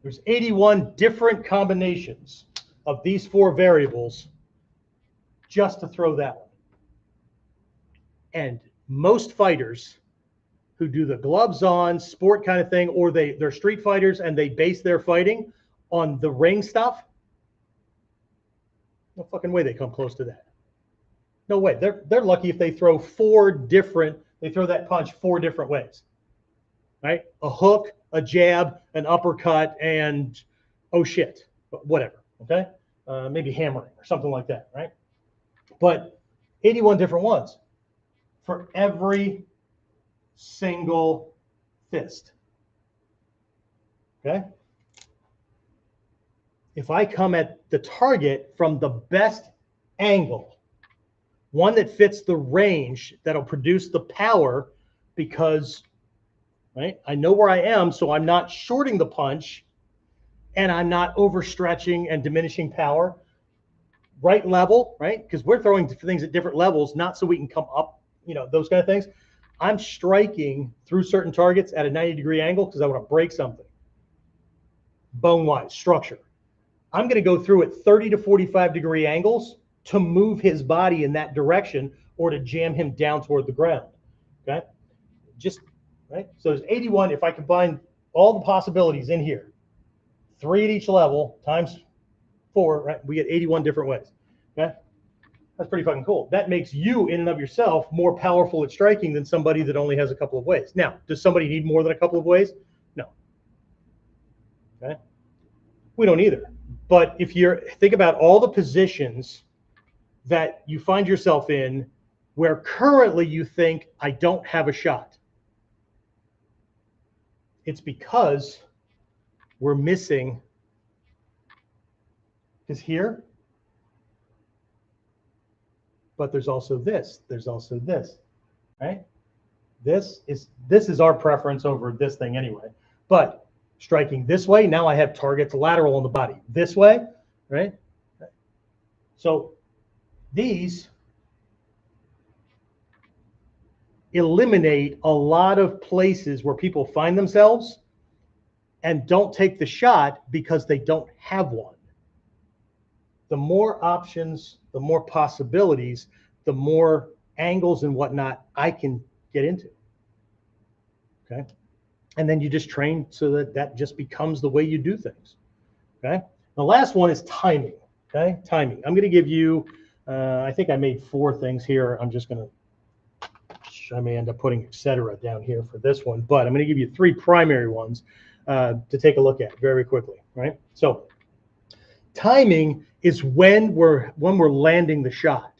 There's 81 different combinations of these 4 variables just to throw that one. And most fighters who do the gloves on sport kind of thing, or they're street fighters and they base their fighting on the ring stuff, no fucking way they come close to that. No way. They're lucky if they throw they throw that punch 4 different ways, right? A hook, a jab, an uppercut, and oh shit, whatever, okay? Maybe hammering or something like that, right? But 81 different ones for every single fist, okay? If I come at the target from the best angle, one that fits the range that'll produce the power, because, right, I know where I am, so I'm not shorting the punch and I'm not overstretching and diminishing power. Right level, right? Because we're throwing things at different levels, not so we can come up, those kind of things. I'm striking through certain targets at a 90-degree angle because I want to break something. Bone-wise, structure. I'm going to go through at 30 to 45-degree angles to move his body in that direction or to jam him down toward the ground, okay? Just, right? So there's 81. If I combine all the possibilities in here, 3 at each level times 4, right? We get 81 different ways, okay? That's pretty fucking cool. That makes you, in and of yourself, more powerful at striking than somebody that only has a couple of ways. Now, does somebody need more than a couple of ways? No. Okay? We don't either. But if think about all the positions that you find yourself in where currently you think, I don't have a shot. It's because we're missing, is here, but there's also this, right? This is our preference over this thing anyway. But striking this way, now I have targets lateral in the body. This way, right? So these eliminate a lot of places where people find themselves and don't take the shot because they don't have one. The more options, the more possibilities, the more angles and whatnot I can get into, okay? And then you just train so that just becomes the way you do things, okay? The last one is timing, okay? Timing. I'm going to give you, I think I made 4 things here. I'm just going to, I may end up putting etc. down here for this one, but I'm going to give you 3 primary ones to take a look at very quickly, right? So timing is when we're landing the shot,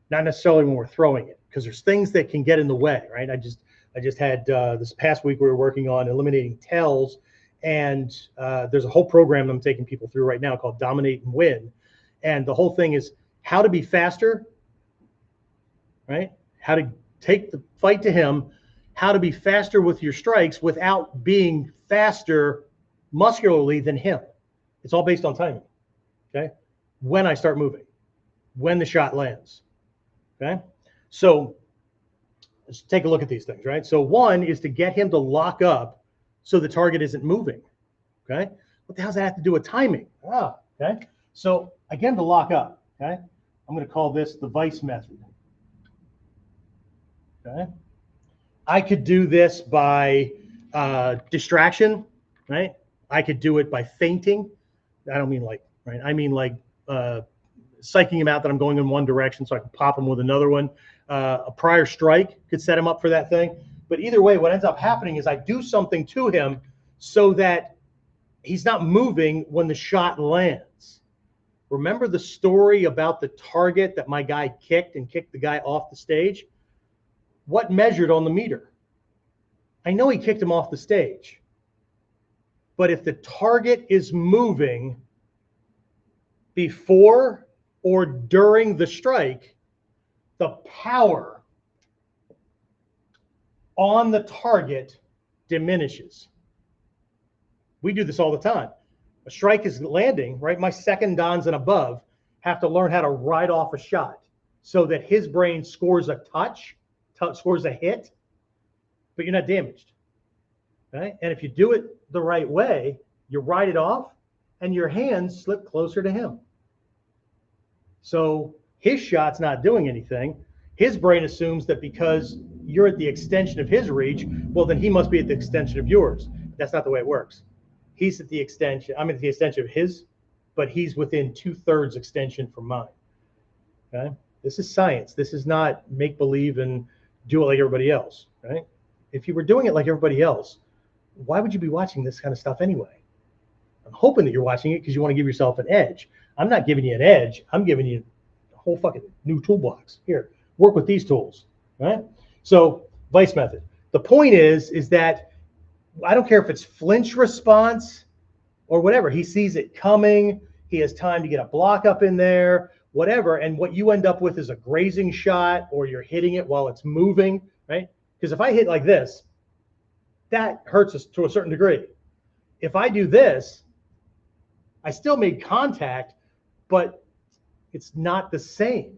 not necessarily when we're throwing it, because there's things that can get in the way, right? I just had this past week we were working on eliminating tells, and there's a whole program I'm taking people through right now called Dominate and Win, and the whole thing is how to be faster, right? How to take the fight to him, how to be faster with your strikes without being faster muscularly than him. It's all based on timing, okay? When I start moving, when the shot lands, okay? So let's take a look at these things, right? So one is to get him to lock up so the target isn't moving, okay? What the hell does that have to do with timing? Okay? So again, to lock up, okay? I'm going to call this the vice method, okay? I could do this by distraction, right? I could do it by feinting. I don't mean like, right? I mean like psyching him out that I'm going in one direction so I can pop him with another one. A prior strike could set him up for that thing. But either way, what ends up happening is I do something to him so that he's not moving when the shot lands. Remember the story about the target that my guy kicked and kicked the guy off the stage? What measured on the meter? I know he kicked him off the stage. But if the target is moving before or during the strike, the power on the target diminishes. We do this all the time. A strike is landing, right? My second dans and above have to learn how to ride off a shot so that his brain scores a touch, scores a hit, but you're not damaged. Right? And if you do it the right way, you ride it off and your hands slip closer to him. So his shot's not doing anything. His brain assumes that because you're at the extension of his reach, well, then he must be at the extension of yours. That's not the way it works. He's at the extension, I'm at the extension of his, but he's within 2/3 extension from mine. Okay? This is science. This is not make believe and do it like everybody else. Right? If you were doing it like everybody else, why would you be watching this kind of stuff anyway? I'm hoping that you're watching it because you want to give yourself an edge. I'm not giving you an edge. I'm giving you a whole fucking new toolbox. Here, work with these tools. Right? So, vice method. The point is that I don't care if it's flinch response or whatever. He sees it coming. He has time to get a block up in there, whatever. And what you end up with is a grazing shot, or you're hitting it while it's moving, right? Because if I hit like this, that hurts us to a certain degree. If I do this, I still made contact, but it's not the same.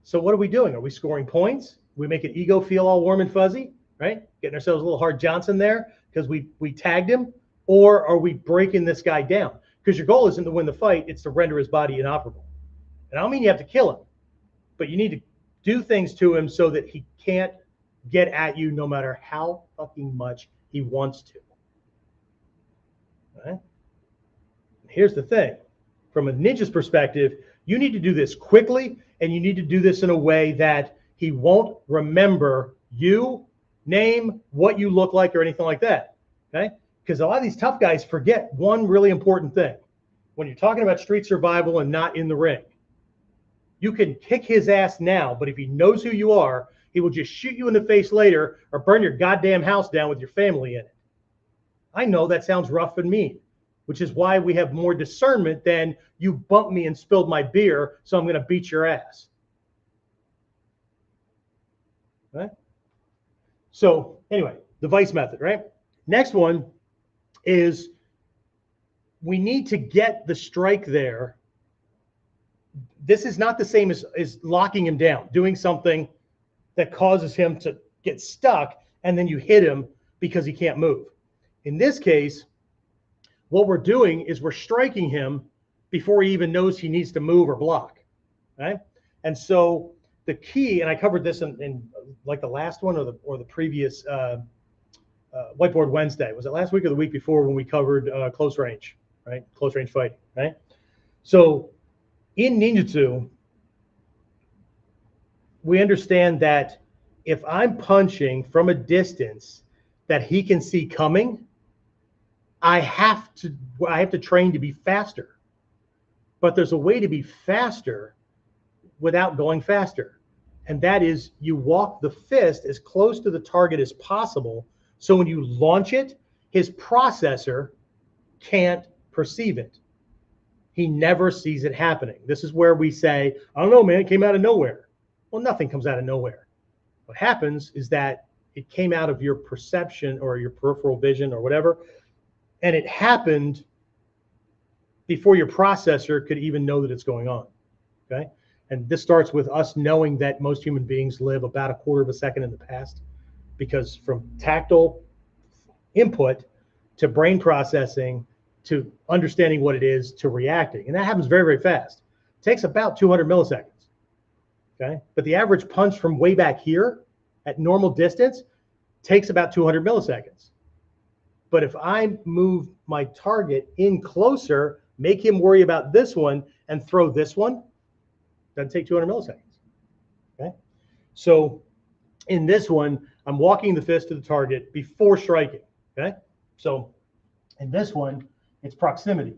So what are we doing? Are we scoring points? We make an ego feel all warm and fuzzy, right? Getting ourselves a little Hard Johnson there because we tagged him, or are we breaking this guy down? Because your goal isn't to win the fight, it's to render his body inoperable. And I don't mean you have to kill him, but you need to do things to him so that he can't get at you no matter how fucking much he wants to. Right? Here's the thing. From a ninja's perspective, you need to do this quickly, and you need to do this in a way that he won't remember you, name, what you look like, or anything like that. Okay? Because a lot of these tough guys forget one really important thing. When you're talking about street survival and not in the ring, you can kick his ass now, but if he knows who you are, he will just shoot you in the face later or burn your goddamn house down with your family in it. I know that sounds rough and mean, which is why we have more discernment than you bumped me and spilled my beer, so I'm going to beat your ass. Right? So anyway, the vice method, right? Next one is we need to get the strike there. This is not the same as locking him down, doing something that causes him to get stuck, and then you hit him because he can't move. In this case, what we're doing is we're striking him before he even knows he needs to move or block, right? And so the key, and I covered this in like the last one or the previous Whiteboard Wednesday. Was it last week or the week before when we covered close range, right? Close range fighting, right? So in ninjutsu, we understand that if I'm punching from a distance that he can see coming, I have to train to be faster. But there's a way to be faster without going faster. And that is you walk the fist as close to the target as possible. So when you launch it, his processor can't perceive it. He never sees it happening. This is where we say, I don't know, man, it came out of nowhere. Well, nothing comes out of nowhere. What happens is that it came out of your perception or your peripheral vision or whatever, and it happened before your processor could even know that it's going on, okay? And this starts with us knowing that most human beings live about a quarter of a second in the past, because from tactile input to brain processing to understanding what it is to reacting, and that happens very, very fast. It takes about 200 milliseconds. Okay, but the average punch from way back here at normal distance takes about 200 milliseconds. But if I move my target in closer, make him worry about this one and throw this one, doesn't take 200 milliseconds. Okay, so in this one, I'm walking the fist to the target before striking. Okay, so in this one, it's proximity.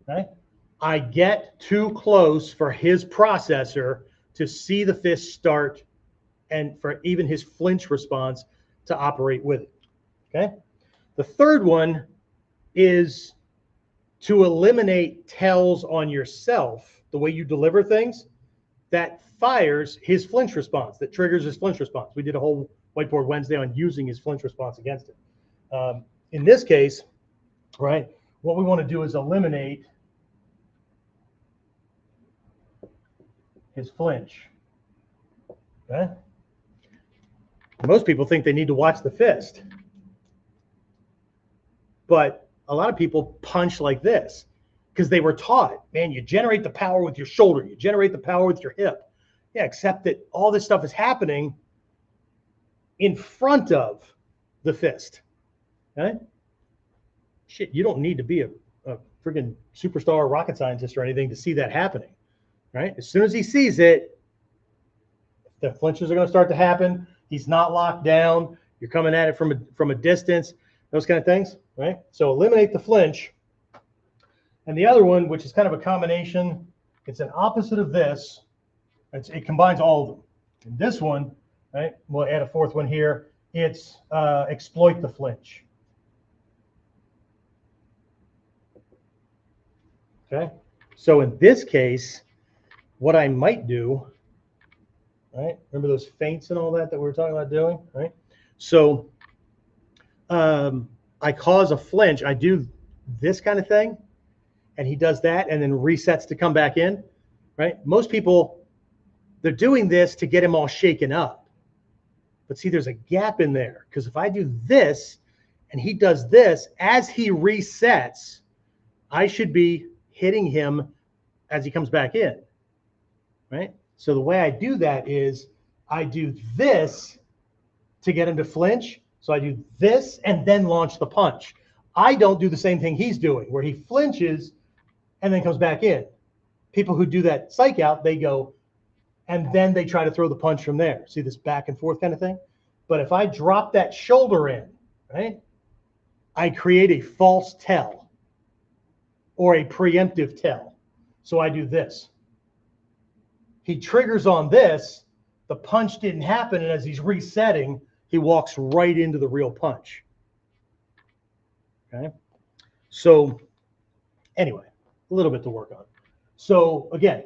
Okay? I get too close for his processor to see the fist start and for even his flinch response to operate with it. Okay? The third one is to eliminate tells on yourself, the way you deliver things, that fires his flinch response, that triggers his flinch response. We did a whole Whiteboard Wednesday on using his flinch response against it. In this case, right, what we want to do is eliminate his flinch. Okay? Most people think they need to watch the fist, but a lot of people punch like this because they were taught, man, you generate the power with your shoulder, you generate the power with your hip. Yeah, except that all this stuff is happening in front of the fist. Okay? Shit, you don't need to be a freaking superstar rocket scientist or anything to see that happening. Right? As soon as he sees it, the flinches are going to start to happen. He's not locked down. You're coming at it from a distance, those kind of things, right? So eliminate the flinch. And the other one, which is kind of a combination, it's an opposite of this. It combines all of them. And this one, right, we'll add a fourth one here. It's exploit the flinch. Okay? So in this case, what I might do, right? Remember those feints and all that we were talking about doing, right? So I cause a flinch. I do this kind of thing, and he does that and then resets to come back in, right? Most people, they're doing this to get him all shaken up. But see, there's a gap in there because if I do this and he does this, as he resets, I should be hitting him as he comes back in, right? So the way I do that is I do this to get him to flinch. So I do this and then launch the punch. I don't do the same thing he's doing where he flinches and then comes back in. People who do that psych out, they go and then they try to throw the punch from there. See this back and forth kind of thing? But if I drop that shoulder in, right, I create a false tell or a preemptive tell. So I do this. He triggers on this, the punch didn't happen, and as he's resetting, he walks right into the real punch. Okay? So anyway, a little bit to work on. So again,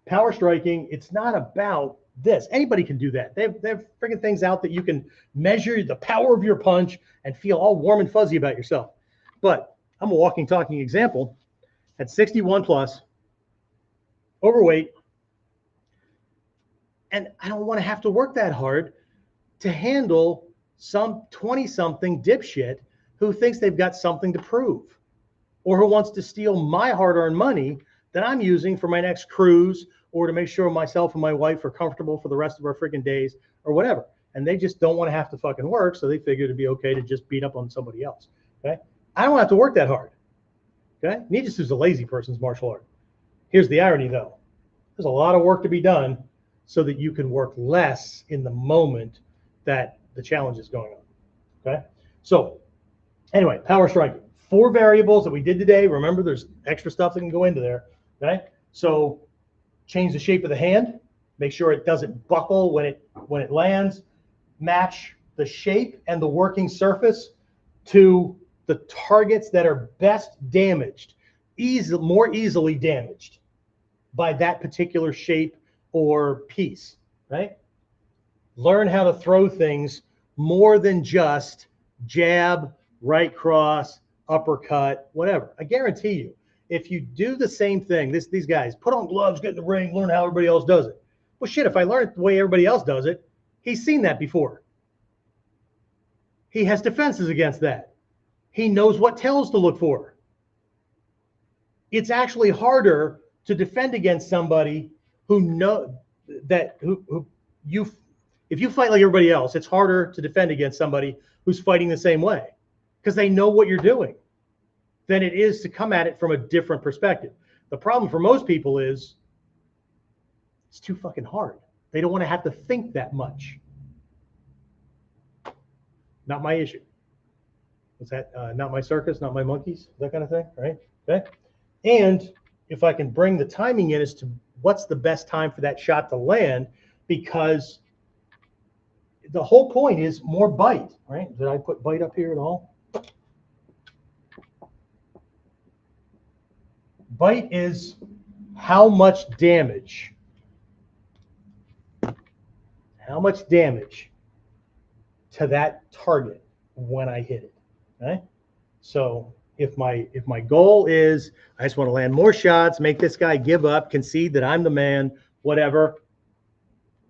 power striking, it's not about this. Anybody can do that. They have freaking things out that you can measure the power of your punch and feel all warm and fuzzy about yourself. But I'm a walking, talking example. At 61 plus, overweight, and I don't want to have to work that hard to handle some 20-something dipshit who thinks they've got something to prove or who wants to steal my hard-earned money that I'm using for my next cruise or to make sure myself and my wife are comfortable for the rest of our freaking days or whatever. And they just don't want to have to fucking work, so they figure it'd be okay to just beat up on somebody else. Okay? I don't have to work that hard. Okay? Ninjutsu is a lazy person's martial art. Here's the irony, though. There's a lot of work to be done so that you can work less in the moment that the challenge is going on. Okay? So anyway, power striking. 4 variables that we did today. Remember, there's extra stuff that can go into there. Okay? So change the shape of the hand. Make sure it doesn't buckle when it lands. Match the shape and the working surface to the targets that are best damaged, more easily damaged by that particular shape or piece, right? Learn how to throw things more than just jab, right cross, uppercut, whatever. I guarantee you, if you do the same thing, these guys, put on gloves, get in the ring, learn how everybody else does it. Well, shit, if I learn the way everybody else does it, he's seen that before. He has defenses against that. He knows what tells to look for. It's actually harder to defend against somebody who know that if you fight like everybody else, it's harder to defend against somebody who's fighting the same way because they know what you're doing than it is to come at it from a different perspective. The problem for most people is it's too fucking hard. They don't want to have to think that much. Not my issue. What's that? Not my circus, not my monkeys, that kind of thing, right? Okay. And if I can bring the timing in as to what's the best time for that shot to land, because the whole point is more bite, right? Did I put bite up here at all? Bite is how much damage to that target when I hit it, right? So if my goal is I just want to land more shots, make this guy give up, concede that I'm the man, whatever,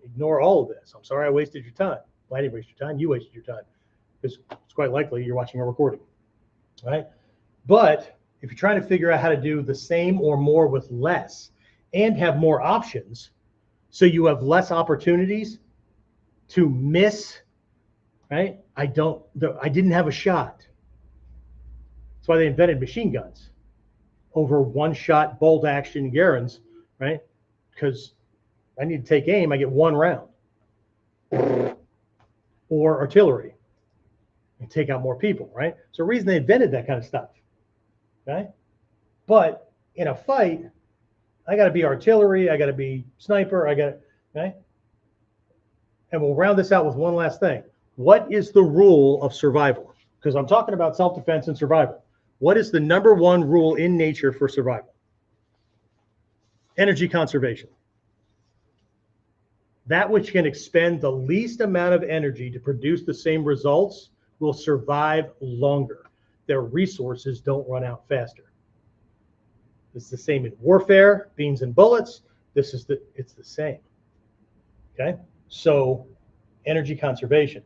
ignore all of this. I'm sorry I wasted your time. Well, I didn't waste your time. You wasted your time, because it's quite likely you're watching a recording, right? But if you're trying to figure out how to do the same or more with less and have more options, so you have less opportunities to miss, right? I didn't have a shot. That's why they invented machine guns over one-shot bolt action Garens, right? Because I need to take aim, I get one round. Or artillery, and take out more people, right? So the reason they invented that kind of stuff, okay? But in a fight, I got to be artillery, I got to be sniper, okay? And we'll round this out with one last thing. What is the rule of survival? Because I'm talking about self-defense and survival. What is the number one rule in nature for survival? Energy conservation. That which can expend the least amount of energy to produce the same results will survive longer. Their resources don't run out faster. It's the same in warfare, beans and bullets. It's the same. Okay? So, energy conservation.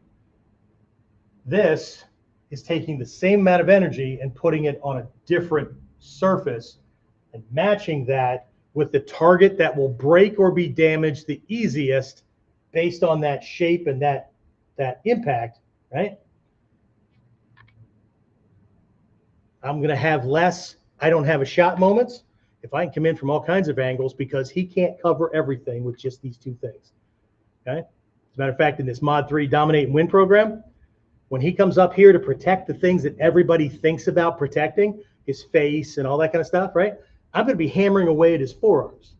This is taking the same amount of energy and putting it on a different surface and matching that with the target that will break or be damaged the easiest based on that shape and that impact, right? I'm going to have less I don't have a shot moments if I can come in from all kinds of angles, because he can't cover everything with just these two things, okay? As a matter of fact, in this Mod 3 Dominate and Win program, when he comes up here to protect the things that everybody thinks about protecting, his face and all that kind of stuff, right? I'm going to be hammering away at his forearms.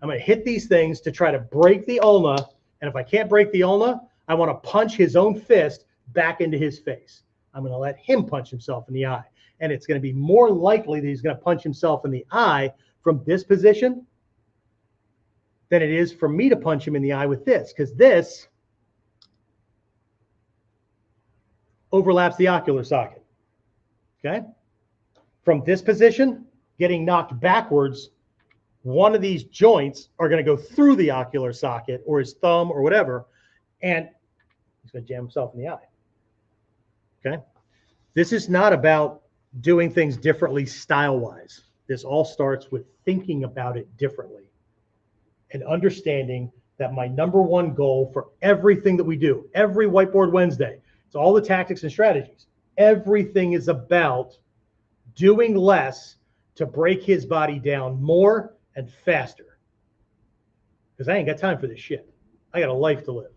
I'm going to hit these things to try to break the ulna. And if I can't break the ulna, I want to punch his own fist back into his face. I'm going to let him punch himself in the eye. And it's going to be more likely that he's going to punch himself in the eye from this position than it is for me to punch him in the eye with this, because this overlaps the ocular socket, okay? From this position, getting knocked backwards, one of these joints are going to go through the ocular socket or his thumb or whatever, and he's going to jam himself in the eye, okay? This is not about doing things differently style-wise. This all starts with thinking about it differently and understanding that my number one goal for everything that we do, every Whiteboard Wednesday, it's all the tactics and strategies. Everything is about doing less to break his body down more and faster. Because I ain't got time for this shit. I got a life to live.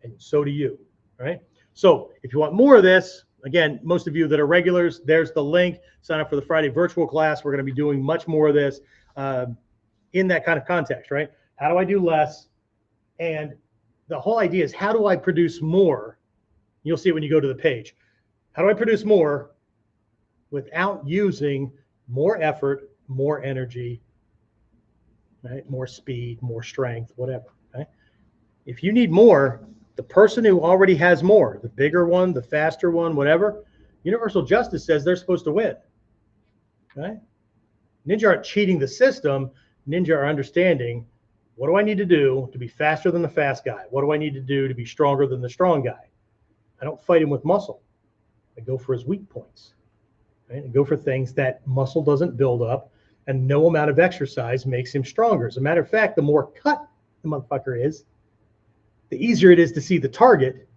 And so do you, right? So if you want more of this, again, most of you that are regulars, there's the link. Sign up for the Friday virtual class. We're going to be doing much more of this in that kind of context, right? How do I do less? And the whole idea is, how do I produce more? You'll see it when you go to the page. How do I produce more without using more effort, more energy, right? More speed, more strength, whatever, right? If you need more, the person who already has more, the bigger one, the faster one, whatever, universal justice says they're supposed to win, right? Ninja aren't cheating the system. Ninja are understanding, what do I need to do to be faster than the fast guy? What do I need to do to be stronger than the strong guy? I don't fight him with muscle. I go for his weak points, right? I go for things that muscle doesn't build up, and no amount of exercise makes him stronger. As a matter of fact, the more cut the motherfucker is, the easier it is to see the target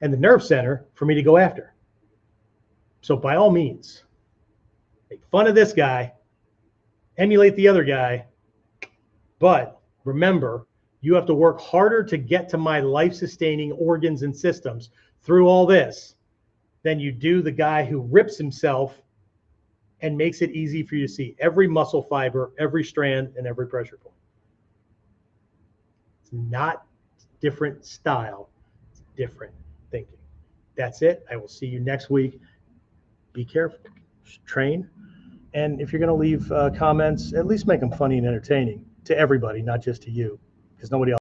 and the nerve center for me to go after. So by all means, make fun of this guy, emulate the other guy, but remember, you have to work harder to get to my life-sustaining organs and systems through all this than you do the guy who rips himself and makes it easy for you to see every muscle fiber, every strand, and every pressure point. It's not different style, it's different thinking. That's it. I will see you next week. Be careful, train. And if you're going to leave comments, at least make them funny and entertaining to everybody, not just to you, because nobody else